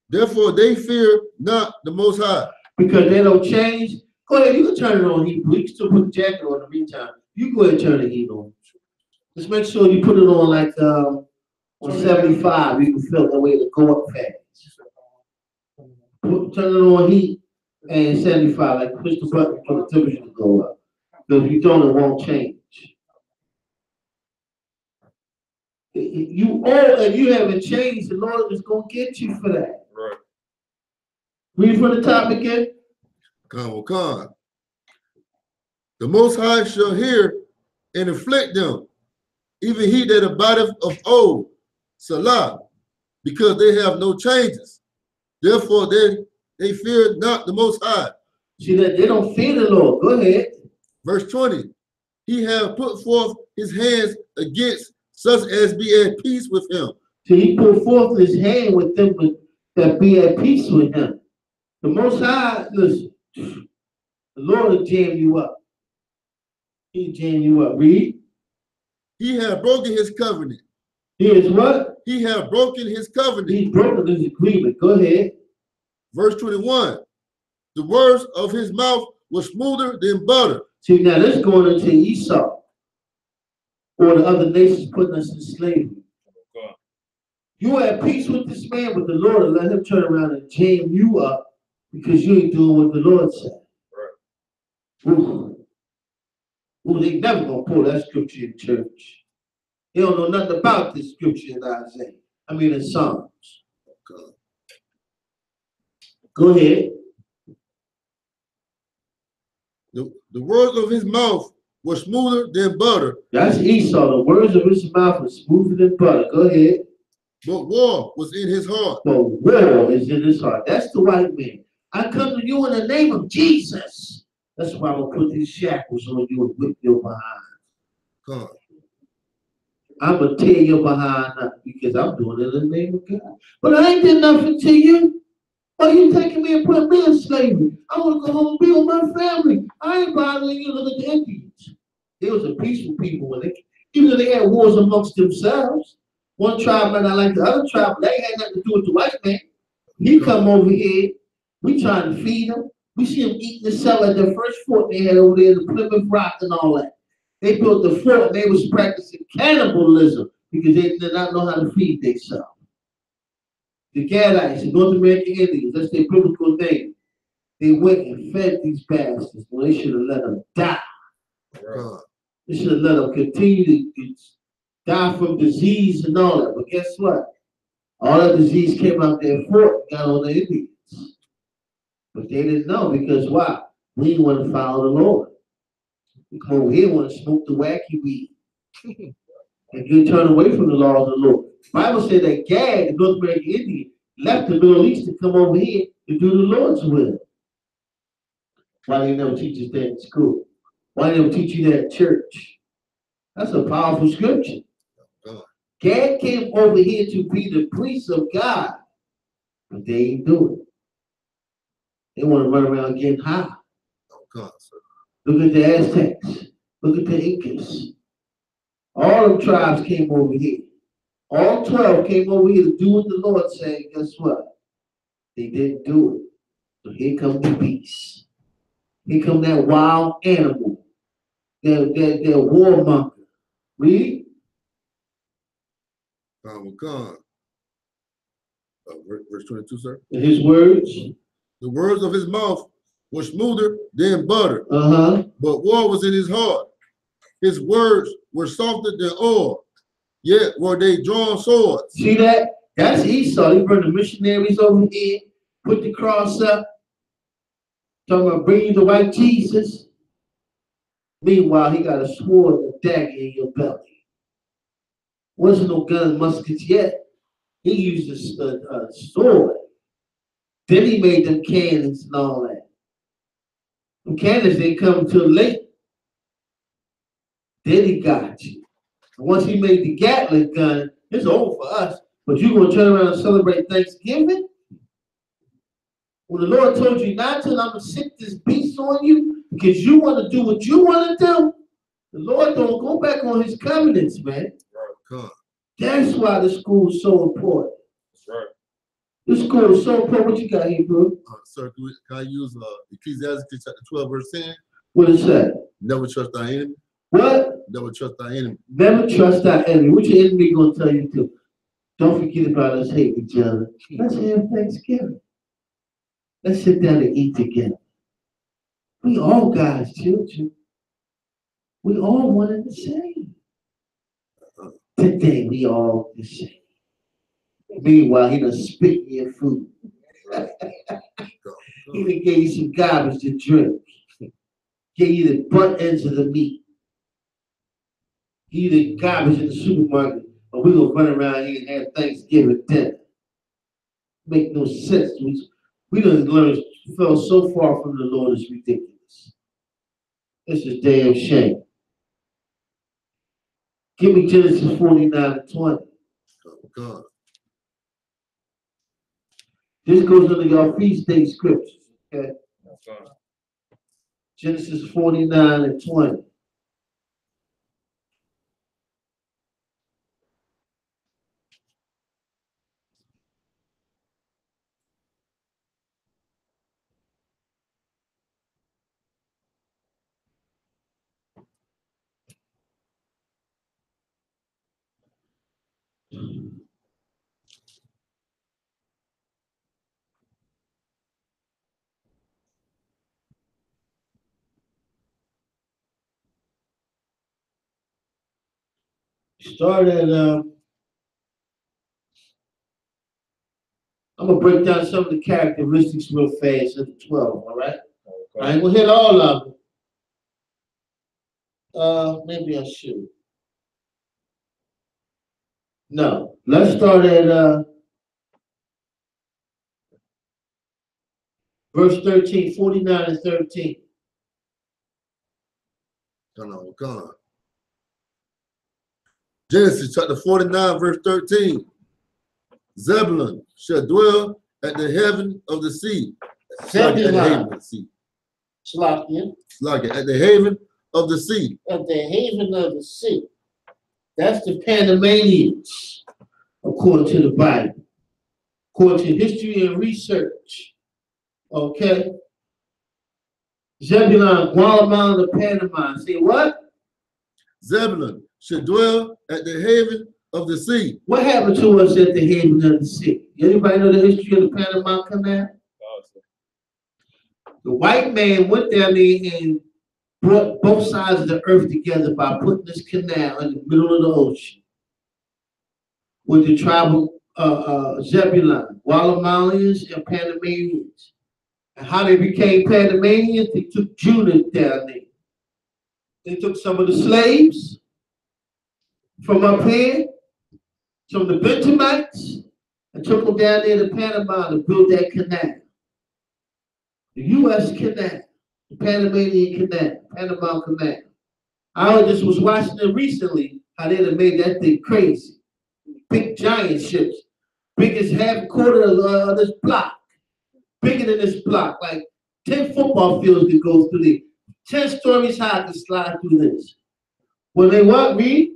Therefore they fear not the Most High.
Because they don't change. Go ahead, you can turn it on Hebrew. You can still put the jacket on in the meantime. You go ahead and turn the heat on. Just make sure you put it on like on 75. You can feel the way to go up fast. Turn it on heat and 75. Like push the button for the temperature to go up. Because if you don't, it won't change. You old and you haven't changed, the Lord is going to get you for that.
Right.
Read from the top again.
Con. The Most High shall hear and afflict them, even he that abideth of old, Salah, because they have no changes. Therefore, they fear not the Most High.
See that they don't fear the Lord. Go ahead.
Verse 20, he have put forth his hands against such as be at peace with him.
So he put forth his hand with them that be at peace with him. The Most High, listen, the Lord will jam you up. He'll jam you up. Read.
He have broken his covenant.
He is what?
He have broken his covenant.
He's broken his agreement. Go ahead.
Verse 21, the words of his mouth were smoother than butter.
See, now let's go into Esau or the other nations putting us in slavery. You are at peace with this man, but the Lord will let him turn around and jam you up because you ain't doing what the Lord said. Right. Ooh, they never gonna pull that scripture in church. They don't know nothing about this scripture in Isaiah. I mean in Psalms. Okay. Go ahead.
The words of his mouth were smoother than butter.
That's Esau. The words of his mouth were smoother than butter. Go ahead.
But war was in his heart.
But war is in his heart. That's the white man. I come to you in the name of Jesus. That's why I'm going to put these shackles on you and whip your behind.
God.
I'm going to tear your behind up because I'm doing it in the name of God. But I ain't did nothing to you. Why are you taking me and putting me in slavery? I want to go home and be with my family. I ain't bothering you. Look at the Indians. They was a peaceful people when they, even though they had wars amongst themselves. One tribe might not like the other tribe, but they had nothing to do with the white man. He come over here. We trying to feed him. We see him eating the cell at the first fort they had over there, the Plymouth Rock and all that. They built the fort and they was practicing cannibalism because they did not know how to feed themselves. The Qadash, the North American Indians, that's their biblical name. They went and fed these bastards when they should have let them die.
Right.
They should have let them continue to die from disease and all that. But guess what? All that disease came out their fort, got on the Indians. But they didn't know because why? We didn't want to follow the Lord. We come over here and want to smoke the wacky weed. And you turn away from the law of the Lord. The Bible said that Gad, the North American Indian, left the Middle East to come over here to do the Lord's will. Why they never teach us that in school? Why they never teach you that at church? That's a powerful scripture. Gad came over here to be the priest of God, but they ain't do it. They want to run around getting high. Look at the Aztecs. Look at the Incas. All them tribes came over here. All 12 came over here to do what the Lord said. Guess what? They didn't do it. So here comes the beast. Here comes that wild animal. That warmonger. Read.
Verse 22, sir.
His words.
The words of his mouth were smoother than butter. But war was in his heart. His words were softer than oil. Yet were they drawn swords.
See that? That's Esau. He brought the missionaries over here, put the cross up, talking about bringing the white Jesus. Meanwhile, he got a sword and a dagger in your belly. Wasn't no gun muskets yet. He used a sword. Then he made them cannons and all that. Them cannons didn't come until late. Then he got you. And once he made the Gatling gun, it's over for us. But you're going to turn around and celebrate Thanksgiving? When the Lord told you not to, I'm going to sick this beast on you because you want to do what you want to do. The Lord don't go back on his covenants, man.
Right.
That's why the school is so important.
That's right.
This school is so important. What you got here, bro?
Sir, can I use Ecclesiastes chapter 12, verse 10?
What is that?
Never trust thy enemy.
What?
Never trust thy enemy.
Never trust thy enemy. What your enemy going to tell you to? Don't forget about us hating each other. Let's have Thanksgiving. Let's sit down and eat together. We all God's children. We all one and the same. Today we all the same. Meanwhile, he done spit in your food. Even gave you some garbage to drink. Gave you the butt ends of the meat. Give you the garbage in the supermarket, and we're gonna run around here and have Thanksgiving dinner. Make no sense. We done learned, fell so far from the Lord, it's ridiculous. It's a damn shame. Give me Genesis 49 and 20.
Oh, God.
This goes under your feast day scriptures, okay?
Okay.
Genesis 49 and 20. Start at, I'm gonna break down some of the characteristics real fast at the 12, all right?
Okay.
I ain't gonna hit all of them. Maybe I should. No, let's start at verse 13, 49 and 13.
Come on, come on. Genesis chapter 49, verse 13. Zebulun shall dwell at the haven of the sea.
Zebulun.
At the haven of the sea.
Slakia,
At the haven of the sea.
at the haven of the sea. That's the Panamanians, according to the Bible. According to history and research. Okay? Zebulun, Guatemala, Panama. Say what?
Zebulun should dwell at the haven of the sea.
What happened to us at the haven of the sea? Anybody know the history of the Panama Canal? The white man went down there and brought both sides of the earth together by putting this canal in the middle of the ocean with the tribal Zebulun, Guatemalans, and Panamanians. And how they became Panamanians, they took Judah down there. They took some of the slaves from up here, some of the Benjamites, and took them down there to Panama to build that canal. The U.S. Canal, the Panamanian Canal, Panama Canal. I just was watching it recently, how they done made that thing crazy. Big giant ships, big as half a quarter of this block, bigger than this block, like 10 football fields could go through there. 10 stories high to slide through this. When they what, read?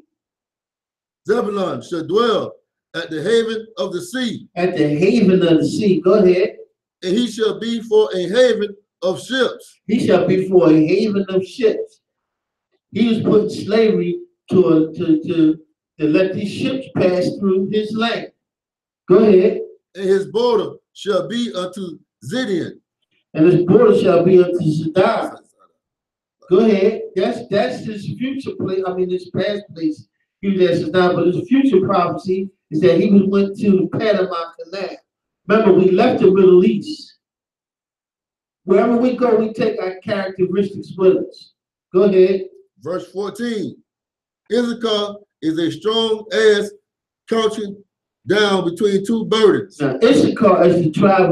Zebulun shall dwell at the haven of the sea.
At the haven of the sea. Go ahead.
And he shall be for a haven of ships.
He shall be for a haven of ships. He was putting slavery to let these ships pass through his land. Go ahead.
And his border shall be unto Zidon.
And his border shall be unto Zidon. Go ahead. That's his future place. I mean, his past place. He was at Zidon, but his future prophecy is that he went to the Panama Canal. Remember, we left the Middle East. Wherever we go, we take our characteristics with us. Go ahead.
Verse 14. Isupk is a strong ass couching down between two burdens.
Now, Issachar is the tribe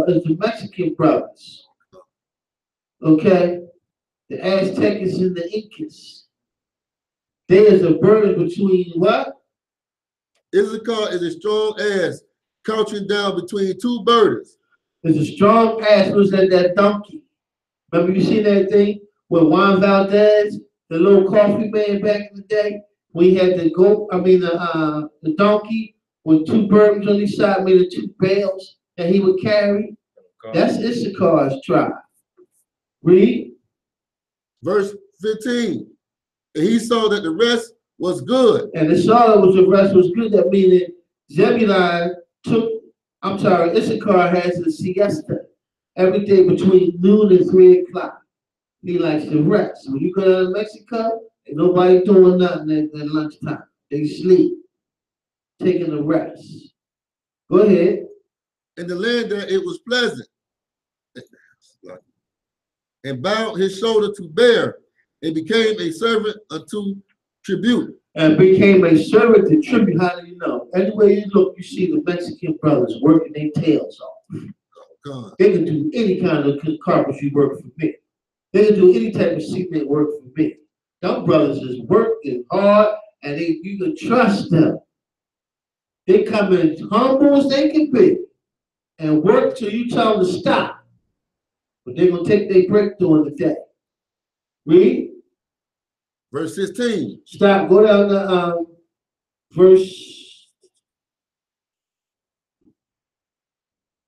is the Mexican brothers. Okay? The Aztecs and the Incas. There is a burden between what?
Isupk is a strong ass couching down between two burdens.
There's a strong ass was that donkey. Remember you seen that thing with Juan Valdez, the little coffee man back in the day? We had the goat, the donkey with two burdens on each side, made of two bales that he would carry. That's Issachar's tribe. Read.
Verse 15. And he saw that the rest was good.
And they saw that the rest was good. That meaning Zebulun Issachar has a siesta every day between noon and 3 o'clock. He likes to rest. When you go down to Mexico, ain't nobody doing nothing at lunchtime. They sleep, taking a rest. Go ahead.
In the land there it was pleasant. and bowed his shoulder to bear, and became a servant unto tribute.
And became a servant to tribute. How do you know? Anywhere you look, you see the Mexican brothers working their tails off.
God.
They can do any kind of carpentry work for me. They can do any type of cement work for me. Them brothers is working hard, and you can trust them. They come in humble as they can be and work till you tell them to stop. But they're going to take their break during the day. Read.
Verse 16.
Stop. Go down to verse.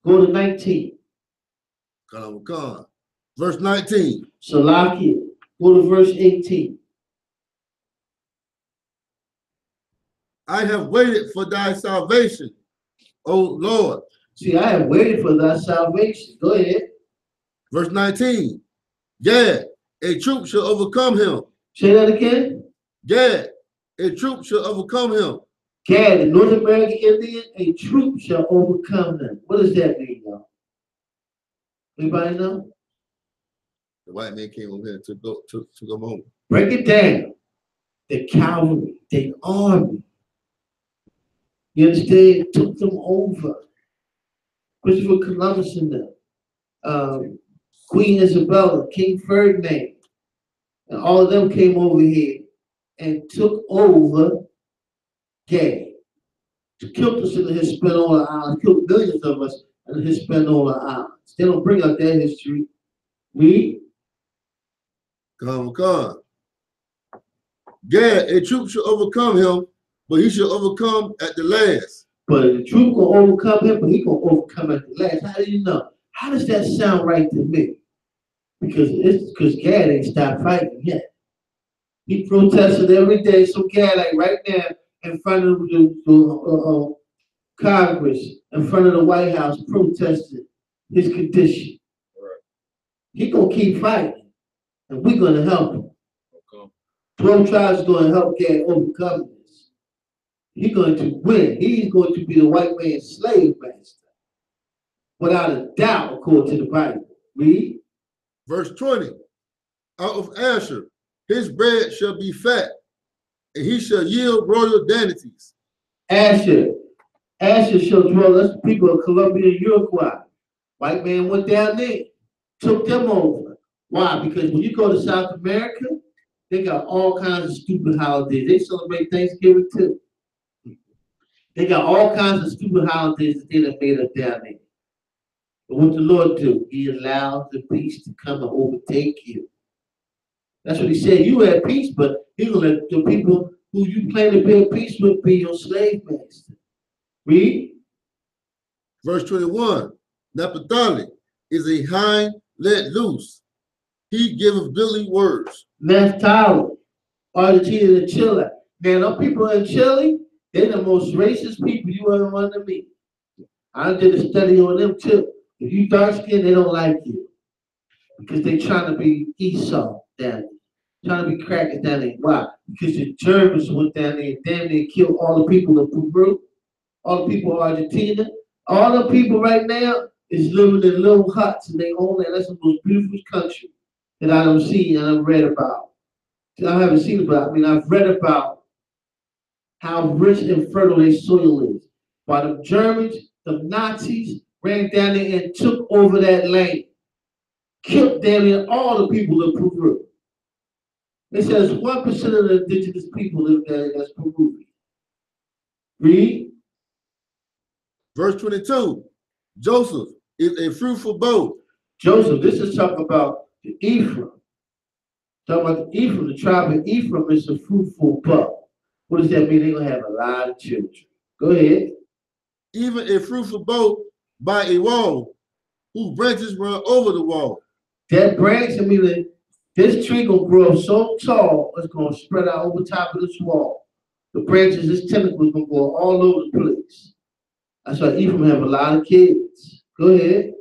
Go to 19.
Come. Verse 19.
Salakia. Go to verse 18.
I have waited for thy salvation, O Lord.
See, I have waited for thy salvation. Go ahead.
Verse 19. Gad, a troop shall overcome him.
Say that again.
Gad, a troop shall overcome him.
Gad, the North American Indian, a troop shall overcome them. What does that mean, y'all? Anybody know?
The white man came over here and took them home.
Break it down. The cavalry, the army. You understand? Took them over. Christopher Columbus and them. Queen Isabella, King Ferdinand, and all of them came over here and took over Gad. Killed us in the Hispaniola Islands, killed millions of us in the Hispaniola Islands. They don't bring up that history. Read.
Come. Gad, a troop shall overcome him, but he shall overcome at the last.
But the troop will overcome him, but he gonna overcome at the last. How do you know? How does that sound right to me? Because Gad ain't stopped fighting yet. He protested every day. So Gad, like right now, in front of the Congress, in front of the White House, protested his condition.
Right.
He gonna keep fighting, and we're gonna help him.
Okay.
12 tribes are gonna help Gad overcome this. He's going to win. He's going to be the white man's slave master. Without a doubt, according to the Bible. Read.
Verse 20. Out of Asher, his bread shall be fat, and he shall yield royal dainties.
Asher shall dwell. That's the people of Colombia and Uruguay. White man went down there, took them over. Why? Because when you go to South America, they got all kinds of stupid holidays. They celebrate Thanksgiving too. They got all kinds of stupid holidays that they done made up down there. But what the Lord do? He allowed the beast to come and overtake you. That's what he said. You had peace, but he's gonna let the people who you plan to build peace with be your slave master. Read.
Verse 21. Naphtali is a hind let loose. He giveth billy words.
Naphtali, Argentina and Chile. Man, them people in Chile, they're the most racist people you ever want to meet. I did a study on them too. If you dark skinned, they don't like you. Because they trying to be Esau down there. Trying to be crackers down there. Why? Because the Germans went down there and damn near killed all the people of Peru, all the people of Argentina. All the people right now is living in little huts in their own land. That's the most beautiful country that I don't see and I've read about. I haven't seen it, but I mean, I've read about how rich and fertile their soil is. While the Germans, the Nazis, ran down there and took over that land, killed down there all the people of Peru. It says 1% of the indigenous people live there, that's Peruvian. Read.
Verse 22. Joseph is a fruitful bow.
Joseph, this is talking about the Ephraim. Talking about the Ephraim, the tribe of Ephraim is a fruitful bow. What does that mean? They're going to have a lot of children. Go ahead.
Even a fruitful bow by a wall, whose branches run over the wall.
That branch, I mean, this tree gonna grow up so tall, it's gonna spread out over top of this wall. The branches, this tentacles gonna go all over the place. That's why Ephraim have a lot of kids. Go ahead.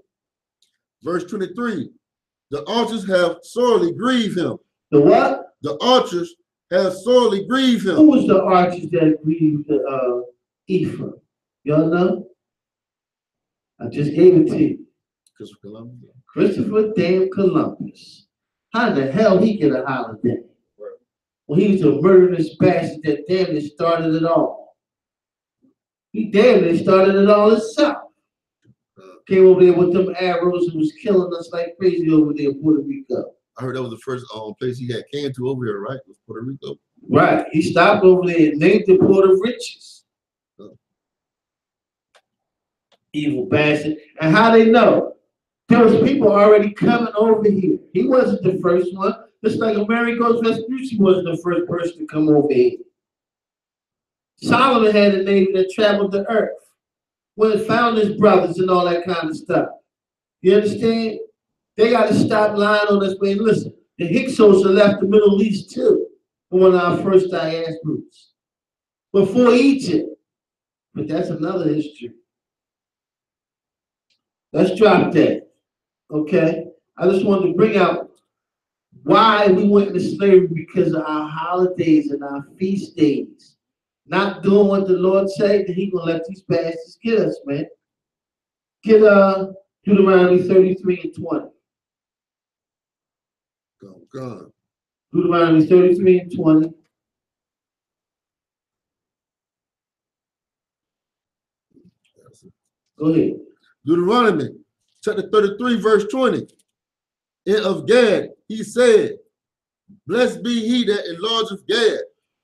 Verse 23. The archers have sorely grieved him.
The what?
The archers have sorely grieved him.
Who was the archers that grieved Ephraim? Y'all know? I just gave it to you.
Christopher Columbus.
Christopher damn Columbus. How the hell he get a holiday? Well, he was a murderous bastard that damn near started it all. He damn near started it all himself. Came over there with them arrows and was killing us like crazy over there in Puerto Rico.
I heard that was the first place he had came to over here, right? Was Puerto Rico.
Right. He stopped over there and named the Port of Riches. Evil bastard. And how they know? There was people already coming over here. He wasn't the first one. Just like Amerigo's Vespucci wasn't the first person to come over here. Solomon had a navy that traveled the earth. When it found his brothers and all that kind of stuff. You understand? They got to stop lying on us, man. Listen, the Hyksos left the Middle East too. One of our first diasporas. Before Egypt. But that's another history. Let's drop that. Okay? I just wanted to bring out why we went into slavery because of our holidays and our feast days. Not doing what the Lord said, then He gonna let these bastards get us, man. Get Deuteronomy 33 and 20.
God.
Deuteronomy 33 and 20. Go ahead.
Deuteronomy chapter 33, verse 20. And of Gad, he said, blessed be he that enlargeth Gad.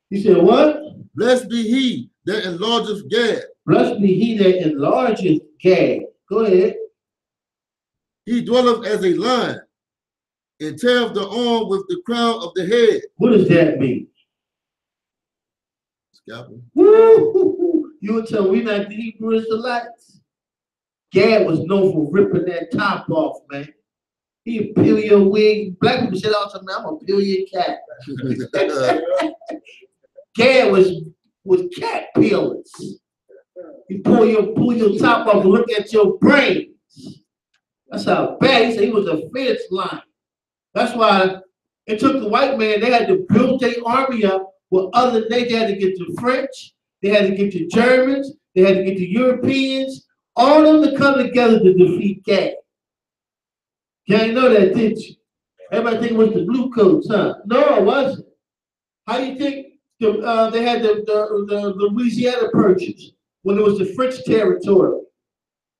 He said what?
Blessed be he that enlargeth Gad.
Blessed be he that enlargeth Gad. Go ahead.
He dwelleth as a lion, and teareth the arm with the crown of the head.
What does that mean?
Scalpel.
Woo! You would tell we not the Hebrew Israelites. Gad was known for ripping that top off, man. He'd peel your wig. Black people said all the time, I'm gonna peel your cat. Gad was cat peelers. He pull your top off and look at your brains. That's how bad. He said he was a fierce lion. That's why it took the white man, they had to build their army up with other nations. They had to get the French, they had to get the Germans, they had to get the Europeans, all of them to come together to defeat Gad. You ain't know that, did you? Everybody think it was the blue coats, huh? No, it wasn't. How do you think they had the Louisiana Purchase when it was the French territory?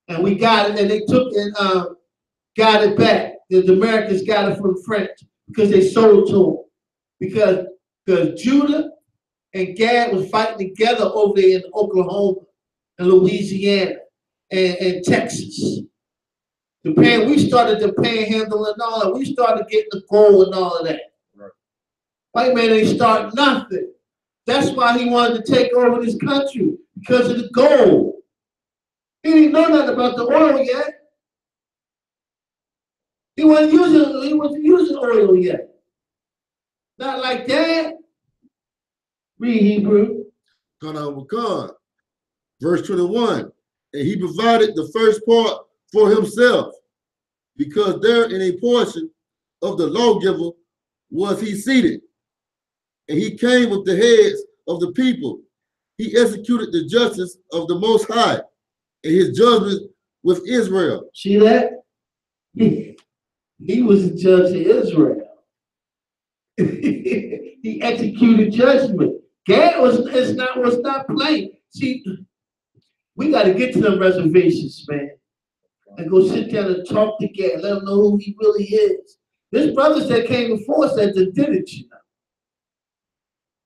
And we got it, and they took and got it back. The Americans got it from the French because they sold to them. Because Judah and Gad was fighting together over there in Oklahoma and Louisiana and Texas. We started the panhandle and all that. We started getting the gold and all of that. Right. White man ain't start nothing. That's why he wanted to take over this country, because of the gold. He didn't know nothing about the oil yet. He wasn't using oil yet. Not like that. Read Hebrew.
Verse 21. And he provided the first part for himself, because there in a portion of the lawgiver was he seated. And he came with the heads of the people. He executed the justice of the Most High and his judgment with Israel.
See that? He was the judge of Israel. He executed judgment. Gad was not playing. See, we got to get to them reservations, man, and go sit down and talk to Gad. Let him know who he really is. There's brothers that came before us that did it, you know.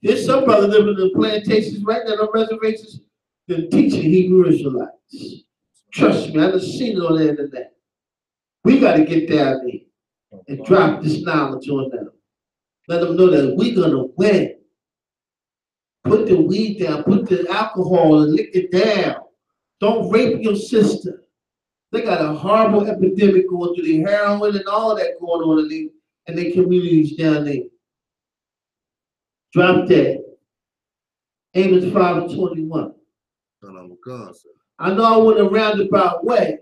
There's some brothers living in the plantations right now on reservations that teaching Hebrew Israelites. Trust me, I've seen it on the internet. We got to get down there and drop this knowledge on them. Let them know that we're going to win. Put the weed down, put the alcohol and lick it down. Don't rape your sister. They got a horrible epidemic going through the heroin and all that going on in their communities down there. Drop that. Amos 5:21. I know I went a roundabout way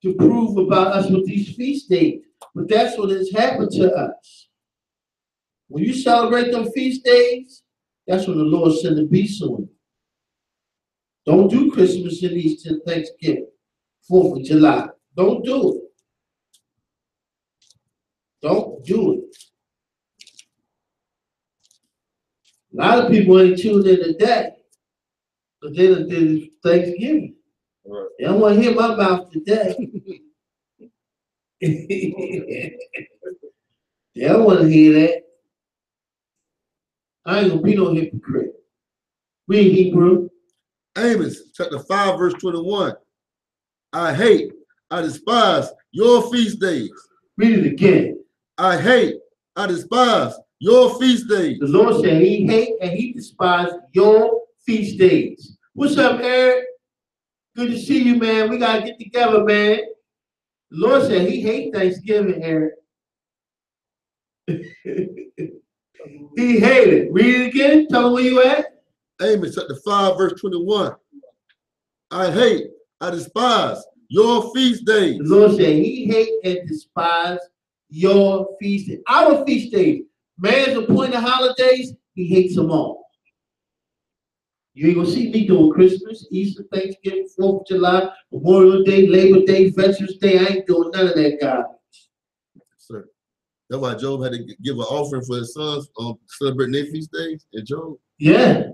to prove about us with these feast days, but that's what has happened to us. When you celebrate them feast days, that's when the Lord sent the beast on you. Don't do Christmas and Easter and Thanksgiving, 4th of July. Don't do it. Don't do it. A lot of people ain't tuned in today, but they done did Thanksgiving.
Right.
They don't want to hear my mouth today. They don't want to hear that. I ain't gonna be no hypocrite. Read Hebrew.
Amos chapter 5, verse 21. I hate, I despise your feast days.
Read it again.
I hate, I despise your feast days.
The Lord said he hate and he despised your feast days. What's up, Eric? Good to see you, man. We gotta get together, man. The Lord said he hate Thanksgiving, Eric. He hated. Read it again. Tell him where you at.
Amos chapter 5, verse 21. I hate, I despise your feast days.
The Lord said he hate and despise your feast days. Our feast days. Man's appointed holidays, he hates them all. You ain't gonna see me doing Christmas, Easter, Thanksgiving, 4th of July, Memorial Day, Labor Day, Veterans Day. I ain't doing none of that garbage.
Sir. That's why Job had to give an offering for his sons celebrating their feast days in Job.
Yeah.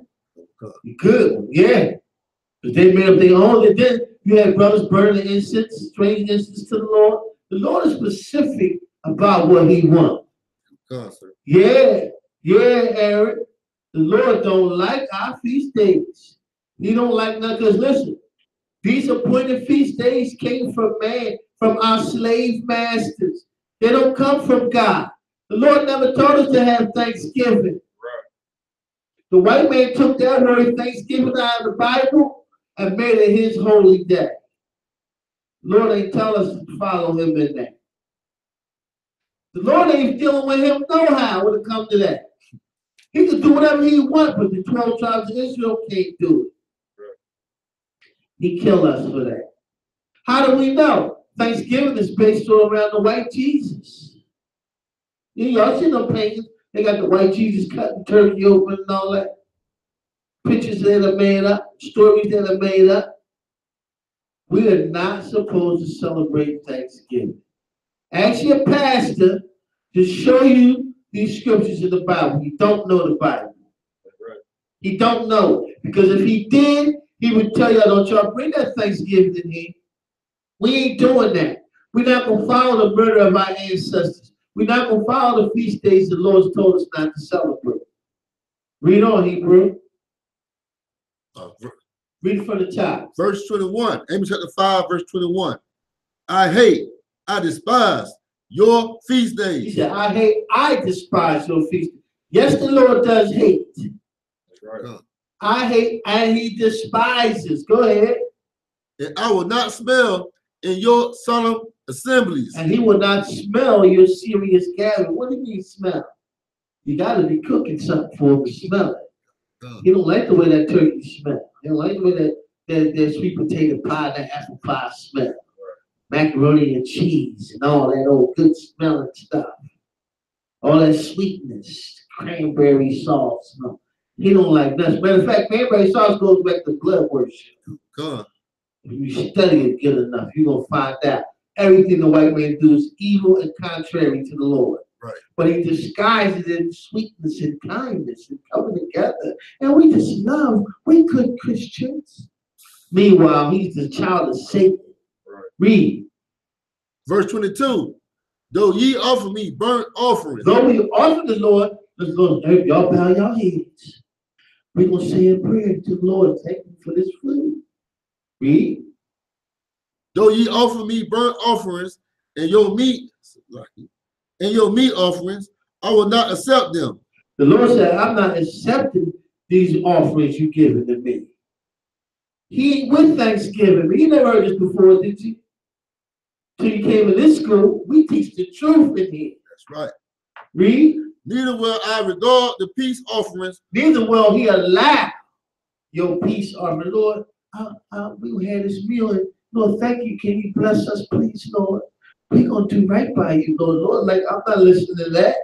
Good. Yeah. But they made up their own. And then you had brothers burning incense, strange incense to the Lord. The Lord is specific about what he wants.
Sir.
Yeah. Yeah, Eric. The Lord don't like our feast days. He don't like nothing. Because listen, these appointed feast days came from man, from our slave masters. They don't come from God. The Lord never told us to have Thanksgiving.
Right.
The white man took that word Thanksgiving out of the Bible and made it his holy day. The Lord ain't tell us to follow him in that. The Lord ain't dealing with him no how when it comes to that. He can do whatever he wants, but the 12 tribes of Israel can't do it.
Right.
He killed us for that. How do we know? Thanksgiving is based around the white Jesus. Y'all see no paintings? They got the white Jesus cutting turkey open and all that. Pictures that are made up, stories that are made up. We are not supposed to celebrate Thanksgiving. Ask your pastor to show you these scriptures in the Bible. He don't know the Bible.
Right.
He don't know. Because if he did, he would tell y'all, don't y'all bring that Thanksgiving in here. We ain't doing that. We're not going to follow the murder of our ancestors. We're not going to follow the feast days the Lord's told us not to celebrate. Read on, Hebrew. Read from the top.
Verse 21. Amos chapter 5, verse 21. I hate, I despise your feast
He
days.
said, I hate, I despise your feast. Yes, the Lord does hate.
That's right.
I hate, and he despises. Go ahead.
And I will not smell in your solemn assemblies.
And he will not smell your serious gathering. What do you mean smell? You got to be cooking something for him to smell it. He don't like the way that turkey smells. He don't like the way that sweet potato pie, that apple pie smell. Macaroni and cheese and all that old good smelling stuff. All that sweetness, cranberry sauce. No. He don't like that. Matter of fact, cranberry sauce goes back to blood worship.
God.
If you study it good enough, you're going to find out everything the white man do is evil and contrary to the Lord.
Right.
But he disguises it in sweetness and kindness and coming together. And we just love, we good Christians. Meanwhile, he's the child of Satan.
Right.
Read.
Verse 22. Though ye offer me burnt offerings.
Though we offer the Lord, y'all bow your heads. We're going to say a prayer to the Lord. Thank you for this food. Read.
Though ye offer me burnt offerings and your meat offerings, I will not accept them.
The Lord said, I'm not accepting these offerings you're giving to me. He ain't with Thanksgiving. You never heard this before, did you? Till you came in this school, we teach the truth in here.
That's right.
Read.
Neither will I regard the peace offerings.
Neither will he allow your peace offering. Lord, we had this meal. And Lord, thank you. Can you bless us, please, Lord? We're going to do right by you, Lord. Lord, like, I'm not listening to that.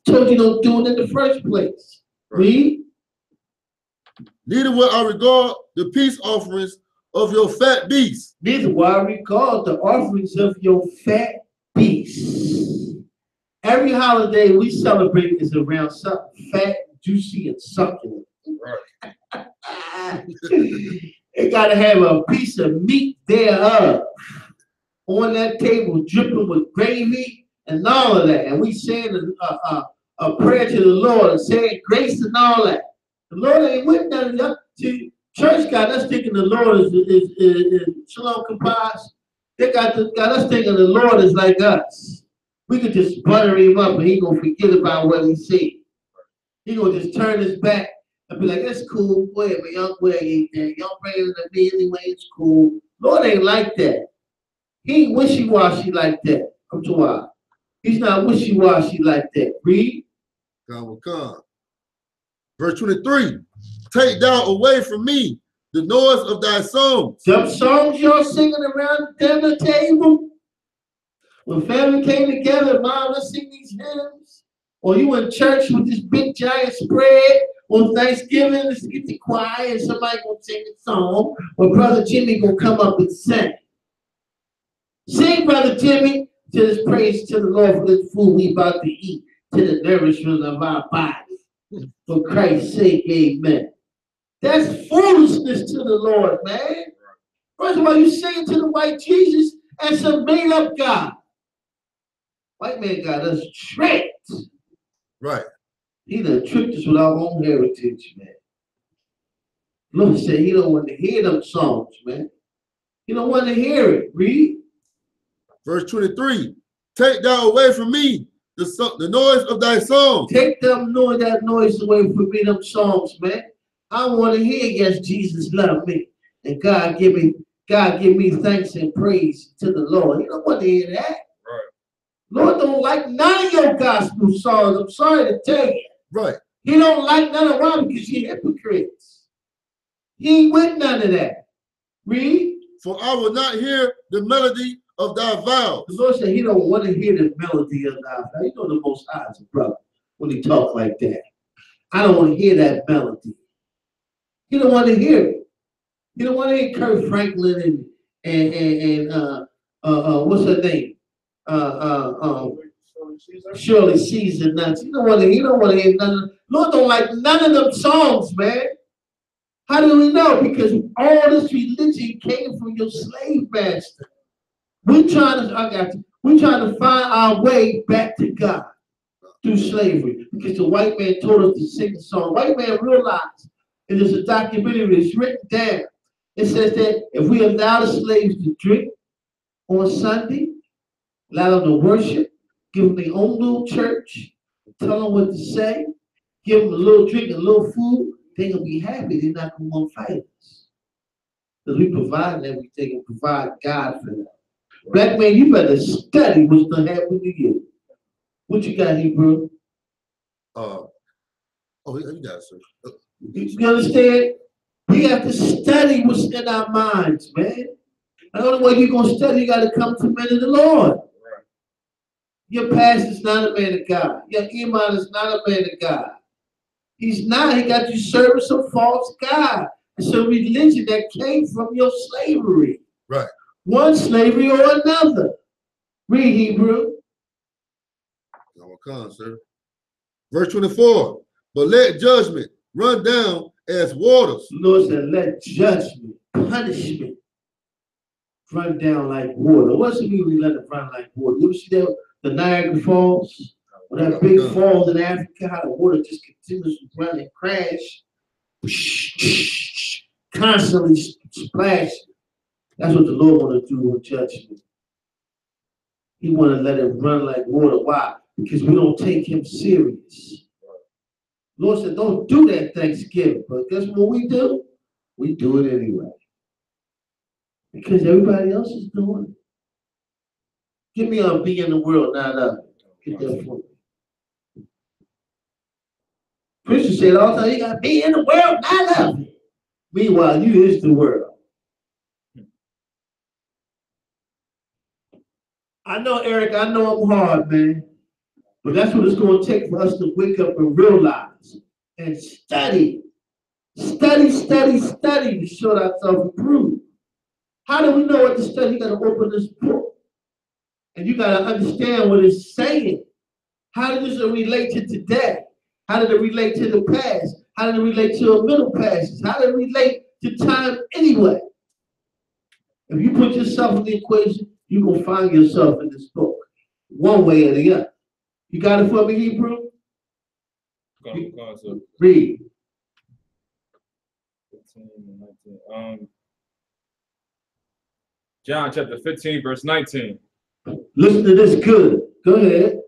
Told you don't do it in the first place. Read.
Neither will I regard the peace offerings of your fat beasts.
Neither will I regard the offerings of your fat beasts. every holiday we celebrate is around something fat, juicy, and succulent. They gotta have a piece of meat thereof on that table, dripping with gravy and all of that. And we saying a prayer to the Lord and saying grace and all that. The Lord ain't with none of that. See, church got us thinking the Lord is Shalom Qadash. They got us thinking the Lord is like us. We could just butter him up and he gonna forget about what he said. He gonna just turn his back and be like, that's cool. Go ahead, man. Y'all go ahead, y'all bring it to me anyway. It's cool. Lord ain't like that. He ain't wishy-washy like that. Come to why. He's not wishy-washy like that. Read.
Come. Verse 23. Take thou away from me the noise of thy songs.
Some songs y'all singing around the dinner table. When family came together, Mom, let's sing these hymns. Or you in church with this big giant spread. On Thanksgiving, let's get the choir and somebody gonna sing a song. Or Brother Jimmy gonna come up and sing. Sing, Brother Jimmy, to this praise to the Lord for this food we about to eat, to the nourishment of our bodies. For Christ's sake, amen. That's foolishness to the Lord, man. First of all, you sing to the white Jesus and some made-up God. White man got us tricked.
Right.
He done tricked us with our own heritage, man. Lord said he don't want to hear them songs, man. He don't want to hear it. Read.
Verse 23. Take thou away from me the noise of thy songs.
Take that noise away from me, them songs, man. I want to hear, yes, Jesus loved me. And God give me thanks and praise to the Lord. You don't want to hear that.
Right.
Lord don't like none of your gospel songs. I'm sorry to tell you.
Right.
He don't like none of them because you're hypocrites. He ain't with none of that. Read.
For I will not hear the melody of thy vows.
The Lord said he don't want to hear the melody of thy vows. You know the Most High is a brother when he talk like that. I don't want to hear that melody. He don't want to hear it. He don't want to hear Kurt Franklin and what's her name? Shirley Caesar nuts. He don't want to hear none of Lord don't like none of them songs, man. How do we know? Because all this religion came from your slave master. We're trying to find our way back to God through slavery. Because the white man told us to sing the song. White man realized, and there's a documentary that's written down. It says that if we allow the slaves to drink on Sunday, allow them to worship, give them their own little church, tell them what to say, give them a little drink, a little food, they're going to be happy. They're not going to want to fight us. Because we provide everything and provide God for them. Black man, you better study what's going to happen to you. What you got here, bro?
You got it, sir.
You understand? We have to study what's in our minds, man. The only way you're going to study, you got to come to men of the Lord. Your pastor's not a man of God. Your imam is not a man of God. He's not. He got you serving some false God. It's a religion that came from your slavery.
Right.
One slavery or another. Read Hebrew.
Come, sir. Verse 24. But let judgment run down as waters.
The Lord said, let judgment, punishment, run down like water. What's the mean when you let it run like water? You ever see that? The Niagara Falls? Or that big falls in Africa, how the water just continues to run and crash. Constantly splashing. That's what the Lord want to do with judgment. He want to let it run like water. Why? Because we don't take him serious. The Lord said, don't do that Thanksgiving. But guess what we do? We do it anyway. Because everybody else is doing it. Give me a be in the world, not love it. Get that for me. Christian said all the time, you got to be in the world, not love it. Meanwhile, you is the world. I know, Eric, I know I'm hard, man. But that's what it's going to take for us to wake up and realize and study. Study to show ourselves approved. How do we know what to study? You got to open this book. And you got to understand what it's saying. How does it relate to today? How did it relate to the past? How did it relate to a middle past? How did it relate to time anyway? If you put yourself in the equation, you're going to find yourself in this book, one way or the other. You got it for me, Hebrew? Read.
15 and 19. John chapter 15, verse 19.
Listen to this good. Go ahead.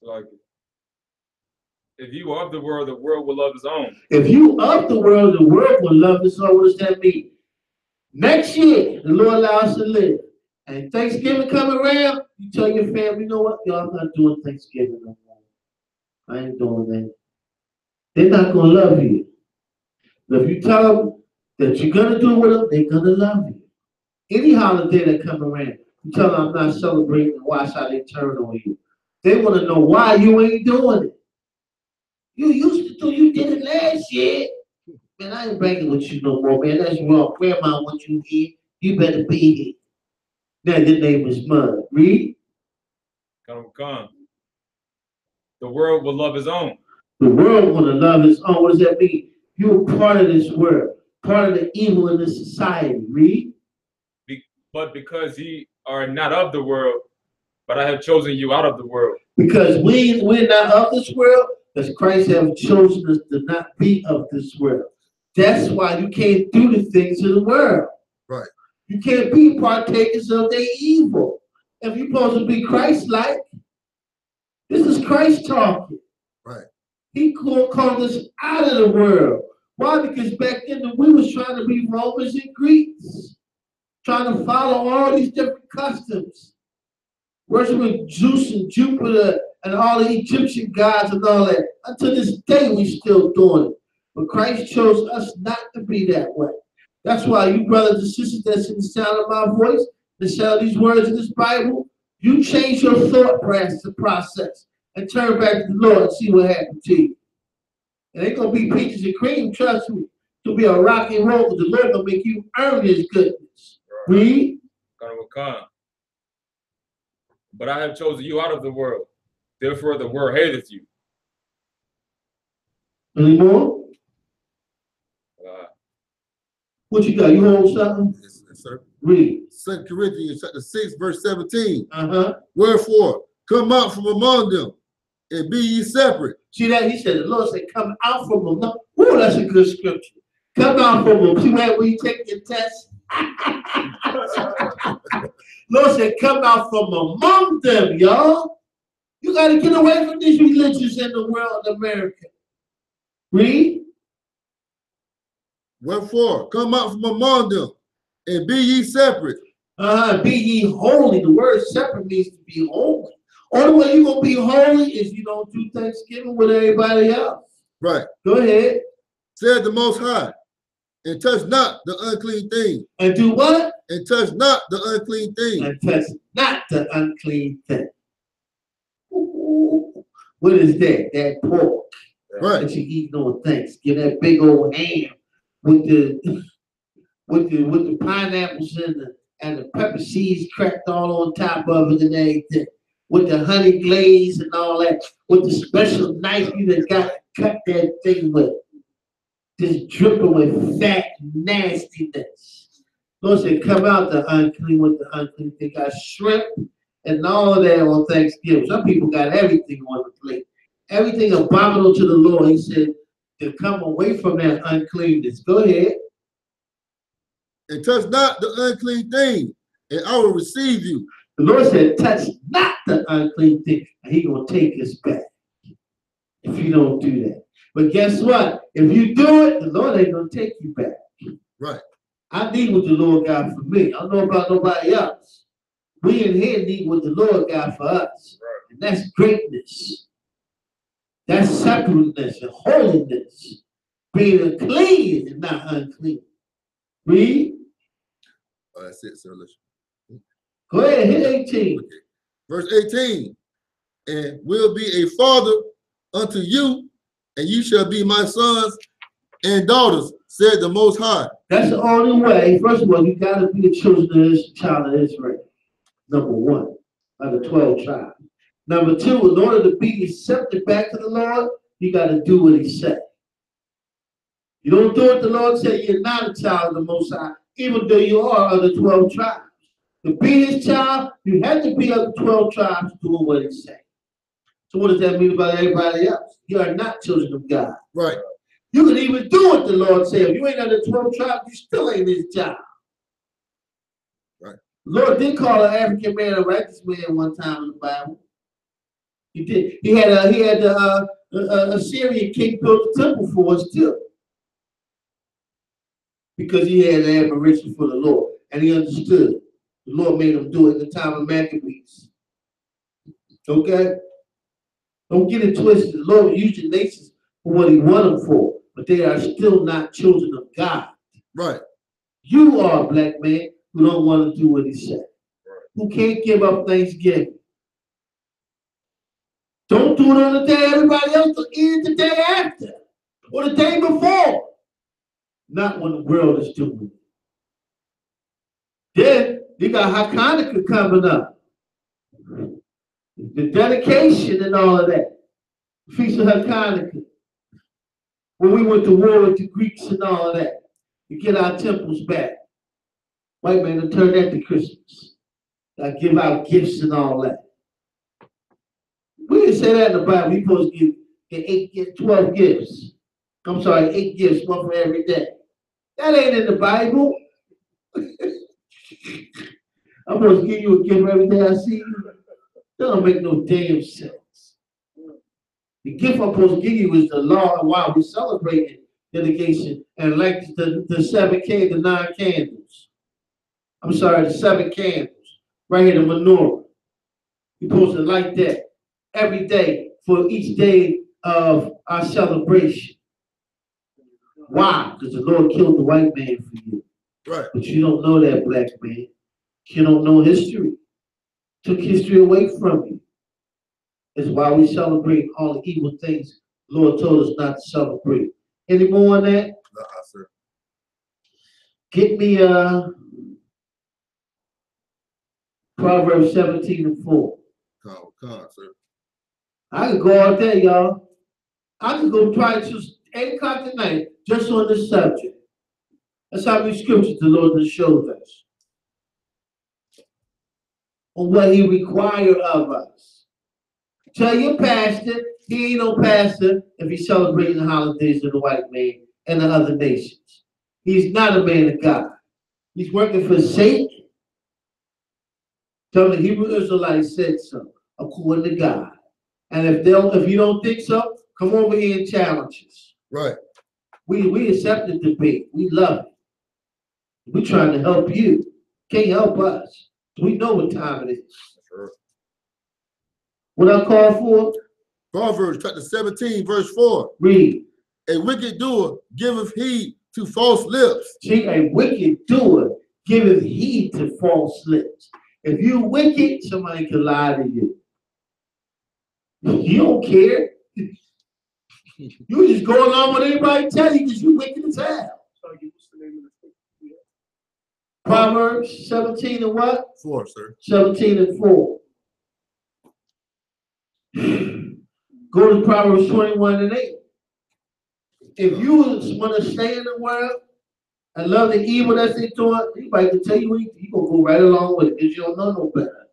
Like, if you are of the world will love his own.
If you of the world will love his own. What does that mean? Next year, the Lord allows us to live. And Thanksgiving come around, you tell your family, you know what? Y'all, I'm not doing Thanksgiving no more. I ain't doing that. They're not going to love you. But if you tell them that you're going to do it with them, they're going to love you. Any holiday that come around, you tell them I'm not celebrating and watch how they turn on you. They want to know why you ain't doing it. You used to do, you did it last year. Man, I ain't bragging with you no more, man. That's wrong. Grandma wants you here. You better be here. Now your name is Mud. Read.
Come. The world will love his own.
The world want to love his own. What does that mean? You're part of this world, part of the evil in this society. Read.
But because ye are not of the world, but I have chosen you out of the world.
Because we're not of this world, because Christ has chosen us to not be of this world. That's why you can't do the things of the world.
Right.
You can't be partakers of their evil. If you're supposed to be Christ-like, this is Christ talking.
Right.
He called us out of the world. Why? Because back then we was trying to be Romans and Greeks, trying to follow all these different customs, worshiping Zeus and Jupiter and all the Egyptian gods and all that. Until this day, we still doing it. But Christ chose us not to be that way. That's why you brothers and sisters that's in the sound of my voice, the sound of these words in this Bible, you change your thought process and turn back to the Lord and see what happened to you. It ain't going to be peaches and cream, trust me. It'll be a rock and roll, because the Lord going to make you earn his goodness. Read.
But I have chosen you out of the world. Therefore the world hateth you.
Any more? What you got? You hold something?
Yes, sir.
Read.
2 Corinthians chapter 6, verse 17.
Uh-huh.
Wherefore, come out from among them, and be ye separate.
See that? He said, the Lord said, come out from them. No. Ooh, that's a good scripture. Come out from them. See where you take your test? Lord said, come out from among them, y'all. You got to get away from these religions in the world of America. Read.
Wherefore, come out from among them, and be ye separate.
Be ye holy. The word separate means to be holy. Only way you're going to be holy is you don't do Thanksgiving with everybody else.
Right.
Go ahead.
Said the Most High, and touch not the unclean thing.
And do what?
And touch not the unclean thing.
And touch not the unclean thing. Ooh. What is that? That pork.
Right.
That you eat on Thanksgiving. That big old ham with the pineapples and the pepper seeds cracked all on top of it and everything. With the honey glaze and all that. With the special knife you just got to cut that thing with. Just dripping with fat nastiness. Lord said, come out the unclean with the unclean. They got shrimp and all of that on Thanksgiving. Some people got everything on the plate. Everything abominable to the Lord. He said to come away from that uncleanness. Go ahead.
And touch not the unclean thing, and I will receive you.
The Lord said, touch not the unclean thing, and He's going to take us back if you don't do that. But guess what? If you do it, the Lord ain't going to take you back.
Right.
I need what the Lord got for me. I don't know about nobody else. We in here need what the Lord got for us. And that's greatness. That's separateness and holiness. Being clean and not unclean. Read.
Oh, that's it, sir.
Go ahead, hit 18.
Okay. Verse 18. And will be a father unto you, and you shall be my sons and daughters, said the Most High.
That's the only way. First of all, you got to be a child of Israel. Number one. of the 12 tribes. Number two, in order to be accepted back to the Lord, you got to do what he said. You don't do what the Lord said, you're not a child of the Most High, even though you are of the 12 tribes. To be his child, you have to be of the 12 tribes doing what he said. So what does that mean about everybody else? You are not children of God.
Right.
You can even do what the Lord said. If you ain't of the 12 tribes, you still ain't his child.
Right.
The Lord did call an African man a righteous man one time in the Bible. He did. He had a Syrian king built the temple for us too, because he had an admiration for the Lord and he understood. The Lord made him do it in the time of Maccabees. Okay? Don't get it twisted. The Lord used the nations for what he wanted them for, but they are still not children of God.
Right.
You are a black man who don't want to do what he said, who can't give up Thanksgiving. Don't do it on the day everybody else will eat it the day after or the day before. Not when the world is doing it. Then you got Hanukkah coming up. The dedication and all of that. Feast of Hanukkah. When we went to war with the Greeks and all of that. We get our temples back. White man will turn that to Christmas. I give out gifts and all that. We didn't say that in the Bible. We supposed to get 12 gifts. I'm sorry, 8 gifts, one for every day. That ain't in the Bible. I'm supposed to give you a gift every day I see you. That don't make no damn sense. The gift I'm supposed to give you is the law, and while we're celebrating dedication and like the 7 candles, the 9 candles. I'm sorry, the 7 candles. Right here, the menorah. You're supposed to light that every day for each day of our celebration. Why? Because the Lord killed the white man for you.
Right.
But you don't know that, black man. You don't know history. Took history away from you. That's why we celebrate all the evil things the Lord told us not to celebrate. Any more on that?
No, sir.
Get me Proverbs 17:4.
Con, sir.
I could go all day, y'all. I could go probably till 8 o'clock tonight just on this subject. That's how many scriptures the Lord has showed us on what he requires of us. Tell your pastor he ain't no pastor if he's celebrating the holidays of the white man and the other nations. He's not a man of God. He's working for Satan. Tell the Hebrew Israelites said so, according to God. And if you don't think so, come over here and challenge us.
Right.
We accept the debate. We love it. We're trying to help you. Can't help us. We know what time it is.
Sure.
What I call for?
Proverbs chapter 17, verse 4.
Read.
A wicked doer giveth heed to false lips.
See, a wicked doer giveth heed to false lips. If you wicked, somebody can lie to you. You don't care. You just go along with anybody tell you because you wicked as hell. Proverbs 17 and what?
4, sir.
17 and 4. Go to Proverbs 21 and 8. If you want to stay in the world and love the evil that's into it, anybody can tell you you're going to go right along with it because you don't know no better.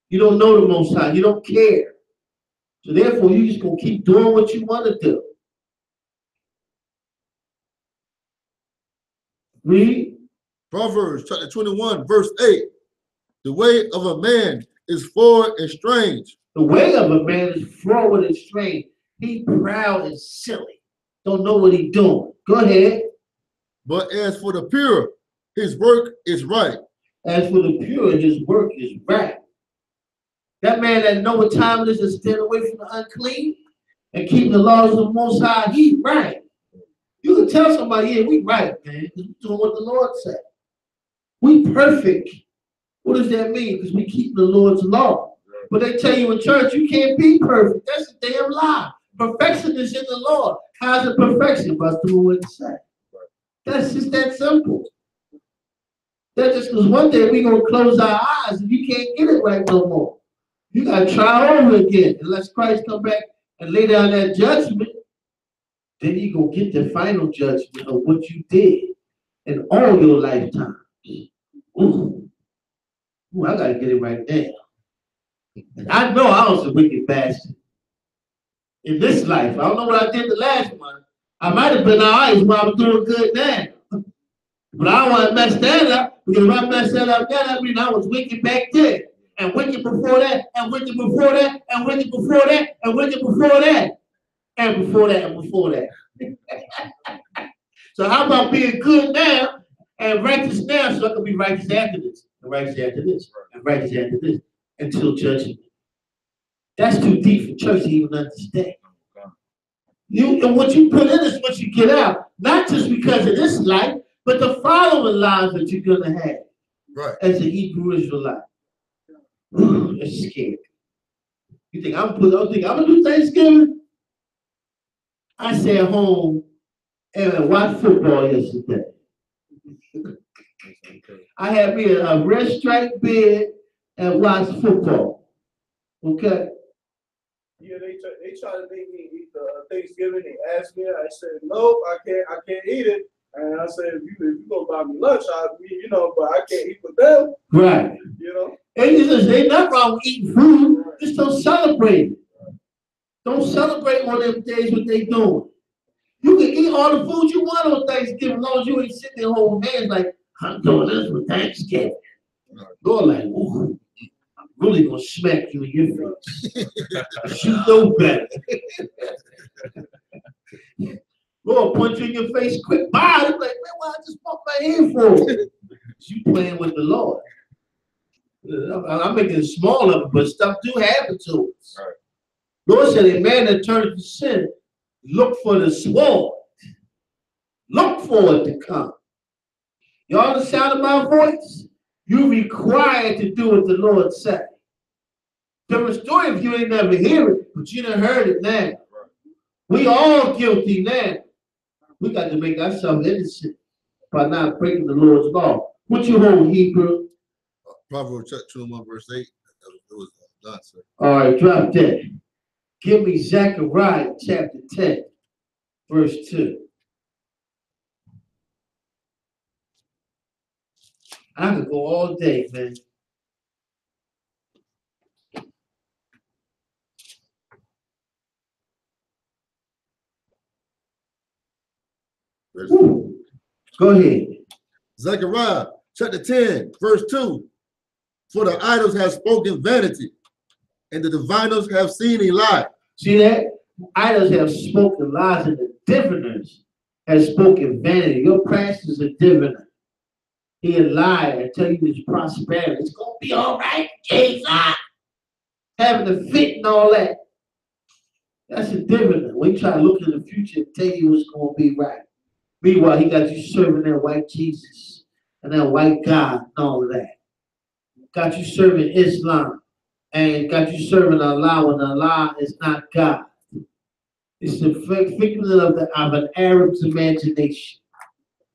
You don't know the Most High. You don't care. So therefore, you just going to keep doing what you want to do. Read.
Proverbs chapter 21, verse 8. The way of a man is forward and strange.
The way of a man is forward and strange. He's proud and silly. Don't know what he's doing. Go ahead.
But as for the pure, his work is right.
As for the pure, his work is right. That man that know what time it is to stand away from the unclean and keep the laws of the Most High, he's right. You can tell somebody, yeah, we right, man, because we're doing what the Lord said. We perfect. What does that mean? Because we keep the Lord's law. But they tell you in church, you can't be perfect. That's a damn lie. Perfection is in the Lord. How's it perfection? By doing what it said. That's just that simple. That's just because one day we're going to close our eyes and you can't get it right no more. You got to try over again. Unless Christ come back and lay down that judgment, then you go get the final judgment of what you did in all your lifetimes. Ooh, I got to get it right now. And I know I was a wicked bastard in this life. I don't know what I did the last one. I might have been all right while I'm doing good now. But I don't want to mess that up, because if I mess that up, that means I was wicked back then. And wicked before that, and wicked before that, and wicked before that, and wicked before that, and before that, and before that. So how about being good now and righteous now, so I can be righteous after this, and righteous after this, and righteous after this, until judgment. That's too deep for church to even understand. And what you put in is what you get out. Not just because of this life, but the following lives that you're gonna have, right, as a Hebrew Israelite. That's scary. You think I'm gonna do Thanksgiving? I sat home and watched football yesterday. I had me a red stripe bed and watched football. Okay.
Yeah, they try to make me eat Thanksgiving. They asked me, I said, nope, I can't eat it. And I said, if you gonna buy me lunch, but I can't eat with them.
Right.
You know?
And there's nothing wrong with eating food. Just don't celebrate it. Don't celebrate on them days what they doing. You can eat all the food you want on Thanksgiving, as long as you ain't sitting there holding hands like, I'm doing this for Thanksgiving. Go like, ooh, I'm really gonna smack you in your face. You know better. Lord, punch you in your face quick. Bye. I'm like, man, why I just bumped my head for? You playing with the Lord. I'm making it small of it, but stuff do happen to us. Right. Lord said, a man that turneth to sin, look for the sword. Look for it to come. Y'all the sound of my voice? You required to do what the Lord said. Different story if you ain't never hear it, but you done heard it now. We all guilty now. We got to make ourselves innocent by not breaking the Lord's law. What you hold, Hebrew?
Proverbs chapter 21, verse 8. It was done, sir.
All right, drop that. Give me Zechariah chapter 10, verse 2. I could go all day, man. Go ahead.
Zechariah chapter 10, verse 2. For the idols have spoken vanity, and the diviners have seen a lie.
See that? Idols have spoken lies, and the diviners have spoken vanity. Your pastor's a diviner. He'll lie and tell you his prosperity. It's going to be all right, Jesus. Having a fit and all that. That's a diviner. When you try to look in the future and tell you what's going to be right. Meanwhile, he got you serving that white Jesus and that white God and all of that. Got you serving Islam and got you serving Allah when Allah is not God. It's the figment of an Arab's imagination.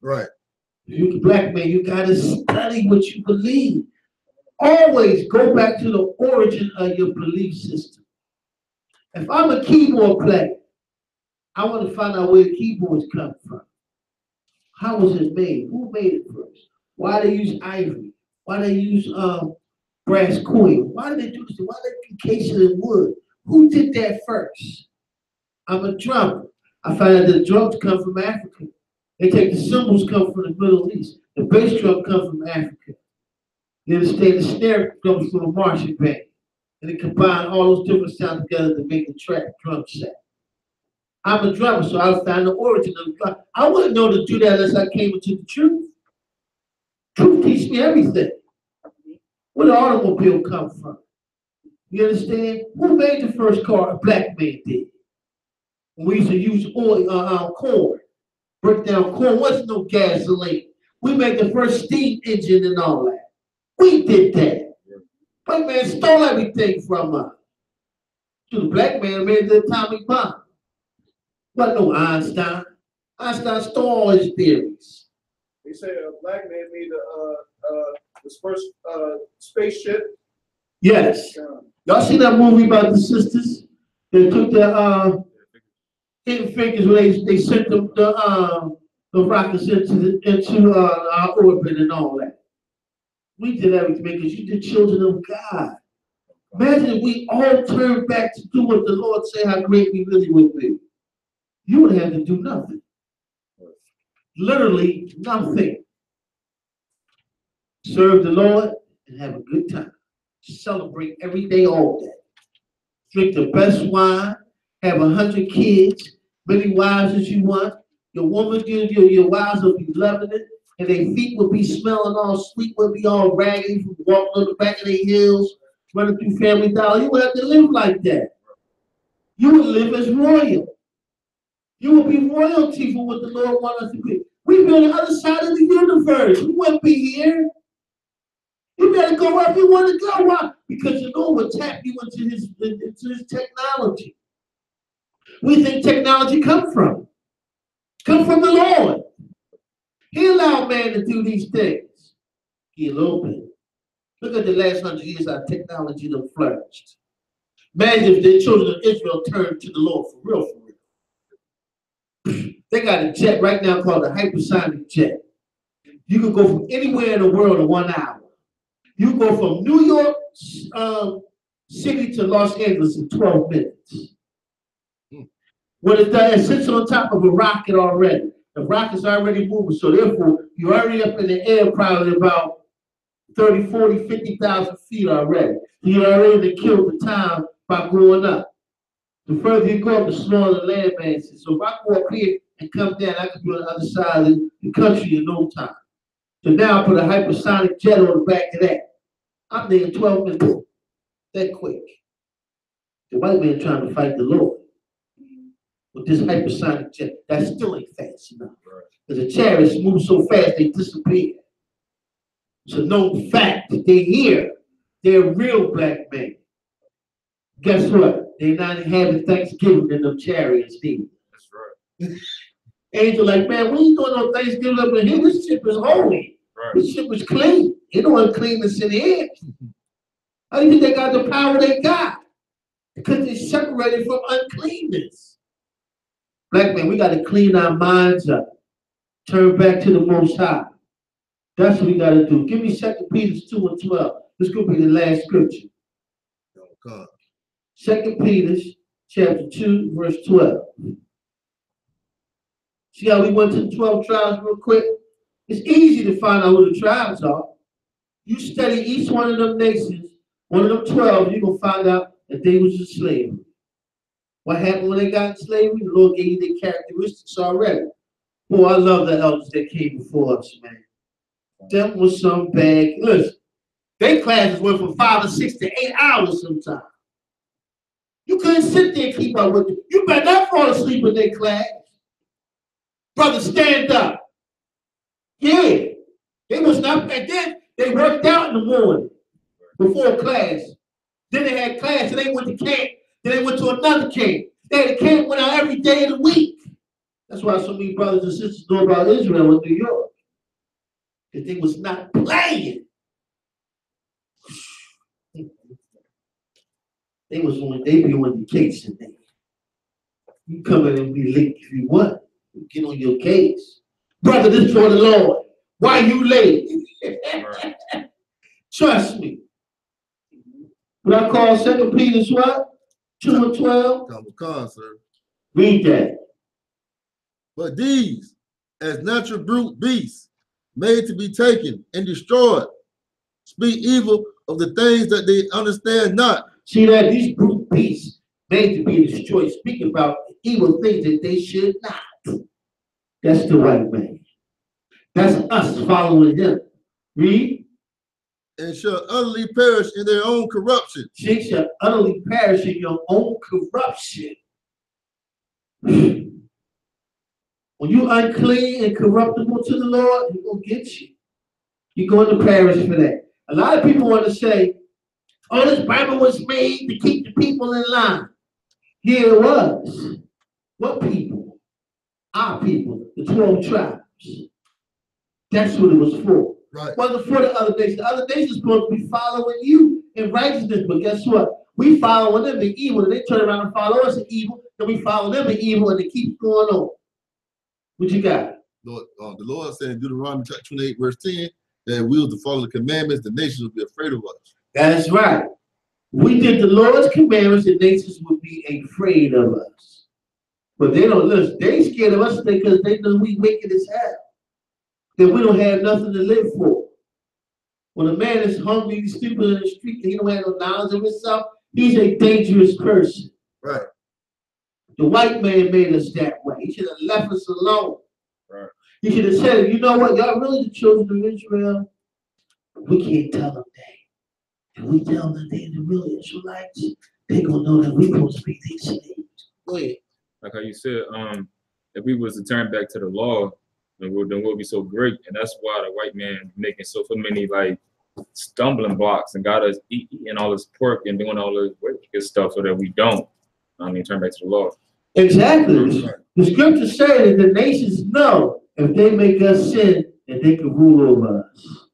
Right.
You black man, you gotta study what you believe. Always go back to the origin of your belief system. If I'm a keyboard player, I want to find out where keyboards come from. How was it made? Who made it first? Why they use ivory? Why they use brass coil? Why do they do this? Why they encase it in wood? Who did that first? I'm a drummer. I find out that drums come from Africa. They take the cymbals come from the Middle East. The bass drum comes from Africa. You understand? The snare comes from a marching band. And they combine all those different sounds together to make the track drum set. I'm a drummer, so I found the origin of the drum. I wouldn't know to do that unless I came into the truth. Truth teaches me everything. Where the automobile come from? You understand? Who made the first car? A black man did. We used to use oil, corn. Break down corn. Wasn't no gasoline. We made the first steam engine and all that. We did that. White man stole everything from us. So the black man made the atomic bomb. Wasn't no Einstein. Einstein stole all his theories.
They say a black man made this first spaceship.
Yes. Y'all see that movie about the sisters? They took the Hidden Figures where they sent the rockets into our orbit and all that. We did everything because you the children of God. Imagine if we all turned back to do what the Lord said how great we really would be. You would have to do nothing. Literally nothing. Serve the Lord and have a good time. Celebrate every day, all day. Drink the best wine. Have 100 kids. Many wives as you want. Your woman, your wives will be loving it. And their feet will be smelling all sweet, will be all raggedy from walking on the back of their heels, running through Family Dollar. You would have to live like that. You would live as royal. You will be royalty for what the Lord wants us to be. We'd be on the other side of the universe. We wouldn't be here. You better go wherever you want to go. Why? Because the Lord will tap you into his technology. We think technology come from the Lord. He allowed man to do these things. He a little bit. Look at the last 100 years how technology done flourished. Imagine if the children of Israel turned to the Lord for real, for real. They got a jet right now called a hypersonic jet. You can go from anywhere in the world in 1 hour. You can go from New York City to Los Angeles in 12 minutes. What it does, it sits on top of a rocket already. The rocket's already moving, so therefore, you're already up in the air probably about 30, 40, 50,000 feet already. So you already killed the time by going up. The further you go up, the smaller the land mass is. So if I go up here and come down, I can be on the other side of the country in no time. So now I put a hypersonic jet on the back of that. I'm there in 12 minutes. That quick. The white man trying to fight the Lord with this hypersonic jet. That still ain't fast enough. Because the chariots move so fast, they disappear. It's a known fact that they're here. They're real black men. Guess what? They're not having Thanksgiving in them chariots either.
That's right.
Angel like, man, we ain't doing no Thanksgiving up in here. This ship is holy.
Right.
This ship is clean. You don't want cleanness in here. How do you think they got the power they got? Because they're separated from uncleanness. Black man, we got to clean our minds up. Turn back to the Most High. That's what we got to do. Give me 2 Peter 2 and 12. This could be the last scripture. 2 Peter chapter 2, verse 12. See how we went to the 12 tribes real quick? It's easy to find out who the tribes are. You study each one of them nations, one of them 12, you're going to find out that they was in slavery. What happened when they got in slavery? The Lord gave you their characteristics already. Boy, I love the elders that came before us, man. Them was some bad. Listen, their classes went from 5 or 6 to 8 hours sometimes. You couldn't sit there and keep up with it. You better not fall asleep in their class. Brother, stand up. Yeah. They was not, and then they worked out in the morning before class. Then they had class, and they went to camp. Then they went to another camp. They had a camp, went out every day of the week. That's why so many brothers and sisters know about Israel in New York. Because they was not playing. They be on the case today. You come in and be late if you want. Get on your case. Brother, this for the Lord. Why you late? Trust me. What I call 2 Peter what? 2 and 12?
Come on, sir.
Read that.
But these, as natural brute beasts, made to be taken and destroyed, speak evil of the things that they understand not.
See that? These brute beasts made to be destroyed, speak about evil things that they should not. That's the white man. That's us following him. Read.
And shall utterly perish in their own corruption.
She shall utterly perish in your own corruption. When you unclean and corruptible to the Lord, He will get you. You're going to perish for that. A lot of people want to say, oh, this Bible was made to keep the people in line. Yeah, it was. What people? Our people, the 12 tribes. That's what it was for.
Right.
Wasn't for the other nations. The other nations supposed to be following you in righteousness, but guess what? We follow them in evil, and they turn around and follow us in evil, and we follow them in evil, and it keeps going on. What you got?
Lord, the Lord said in Deuteronomy chapter 28, verse 10, that we were to follow the commandments, the nations will be afraid of us.
That's right. We did the Lord's commandments, the nations would be afraid of us. But they don't listen. They scared of us because they know we wicked as hell. That we don't have nothing to live for. When a man is hungry, stupid in the street, and he don't have no knowledge of himself, he's a dangerous person.
Right.
The white man made us that way. He should have left us alone.
Right.
He should have said, you know what, y'all really the children of Israel? We can't tell them that. If we tell them they're the real Israelites, they're going to know that we're supposed to be these slaves. Go ahead.
Like how you said, if we was to turn back to the law, then we'll be so great. And that's why the white man making so many like stumbling blocks and got us eating all this pork and doing all this wicked stuff so that we don't. Turn back to the law.
Exactly. The scriptures say that the nations know if they make us sin, that they can rule over us.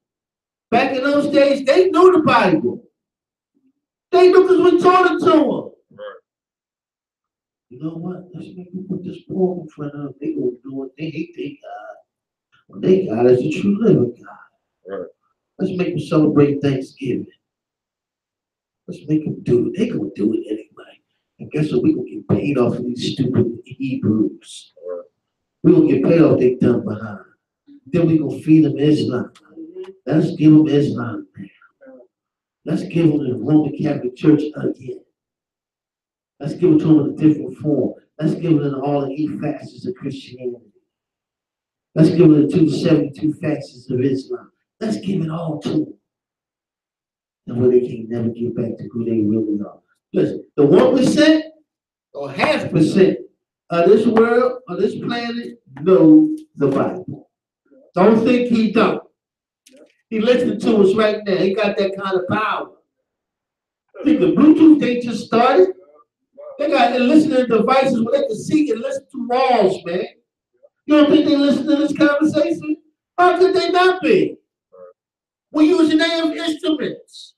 Back in those days, they knew the Bible. They knew because we taught it to them.
Right.
You know what? Let's make them put this pork in front of them. They gonna do it. They hate their God. Well, their God is the true living God.
Right.
Let's make them celebrate Thanksgiving. Let's make them do it. They gonna do it anyway. And guess what? We gonna get paid off of these stupid Hebrews.
Right.
We gonna get paid off they dumb behind. Then we gonna feed them Islam. Let's give them Islam now. Let's give them the Roman Catholic Church again. Let's give it to them in a different form. Let's give it in all the 8 facets of Christianity. Let's give it to the 72 facets of Islam. Let's give it all to them. And where they can never get back to who they really are. Listen, the 1% or 0.5% of this world, of this planet, know the Bible. Don't think he don't. He listening to us right now. He got that kind of power. Think the Bluetooth they just started? They got listening devices where they can see and listen to walls, man. You don't think they listen to this conversation? How could they not be? We're using their instruments.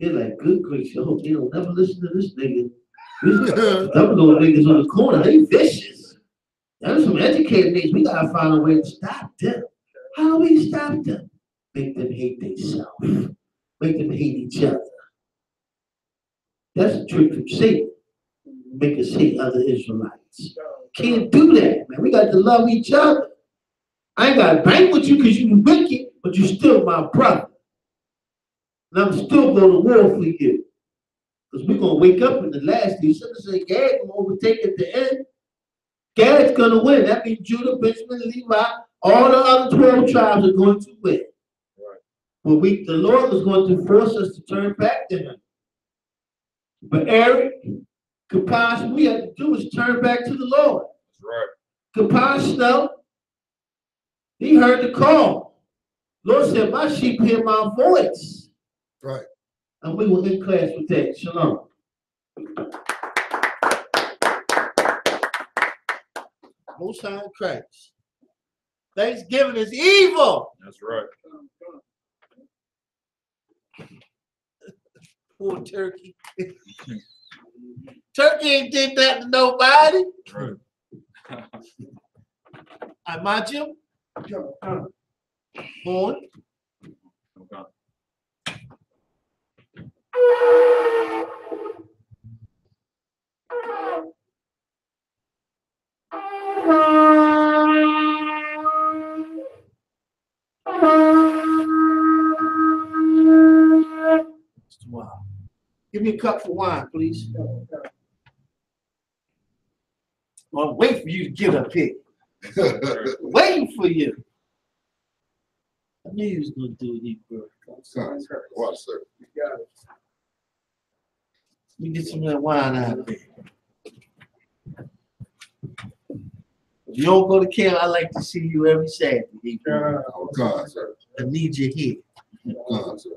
They're like, good gracious, I hope they don't never listen to this nigga. Some of those niggas on the corner, they vicious. There's some educated niggas. We gotta find a way to stop them. How do we stop them? Make them hate themselves. Make them hate each other. That's a trick from Satan. Make us hate other Israelites. Can't do that, man. We got to love each other. I ain't got to bang with you because you wicked, but you still my brother. And I'm still going to war for you. Because we're going to wake up in the last days. Somebody say Gad going to overtake at the end. Gad's going to win. That means Judah, Benjamin, Levi, all the other 12 tribes are going to win. Right. But the Lord is going to force us to turn back to him. But Eric, Qadash, what we have to do is turn back to the Lord.
That's right.
Qadash, no, he heard the call. Lord said, my sheep hear my voice.
Right.
And we will in class with that. Shalom. Most High in Christ. Thanksgiving is evil.
That's right.
Poor turkey. Turkey ain't did that to nobody.
Right.
I mind you. Born.
Okay.
Wow. Give me a cup for wine, please. I'm waiting for you to get up here. Waiting for you. I knew you was going to do it, bro.
Watch, sir.
You got it.
Let me get some of that wine out of there. If you don't go to camp, I like to see you every Saturday.
Oh, God, sir.
I need you here.
God, sir.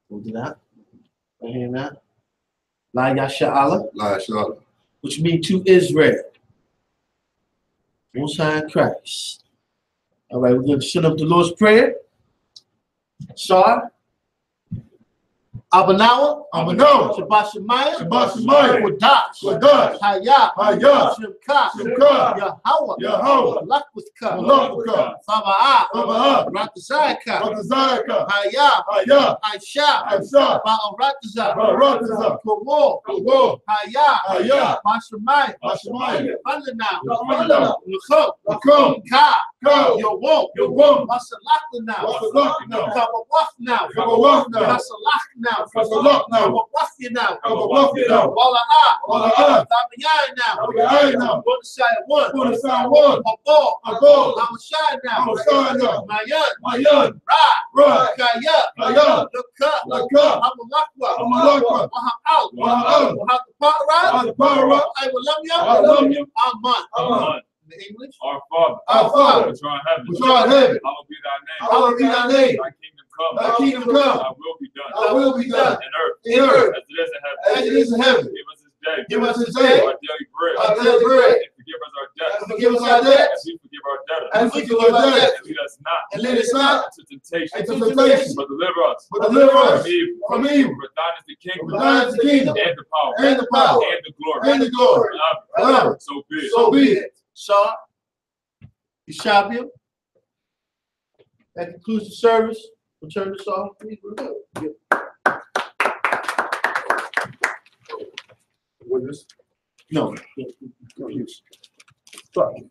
Hold it out. Right here now.
Lashawan.
which means to Israel. Most High in Christ. All right, we're going to send up the Lord's Prayer. Sar. Abanawa. Shabbat Shemayim. Qadash. Hayah. I.S.U.P.K. Yahweh. Lakwithka. Saba'ah. Ratazayaka. Hayah. Aisha. Ba'arataza. Kowo. Hayah. Bashamayim. Bandana. Luchok. Ka. Yawon. Masalakna now. Kabawaf now. Masalak now. Kabawaf now. Wala'ah. Tamayai now. Bonasai one. Abo. Hamashai now. Mayan. Ra. Kaya. Laka. Hamalakwa. Wahapara. I will love you. Aman. In English,
Our Father, which art in heaven, hallowed be thy name. Thy kingdom come. Thy will be done. In earth, as it is in heaven. Give us this day our daily bread. And forgive us our debts. As we forgive our debtors. And lead us not into temptation. But deliver us from evil. For thine is the kingdom. And the power. And the glory. Forever. So be it.
Shah, I.S.U.P.K. That concludes the service. We'll turn this off. Please.
What is?
No. Sorry.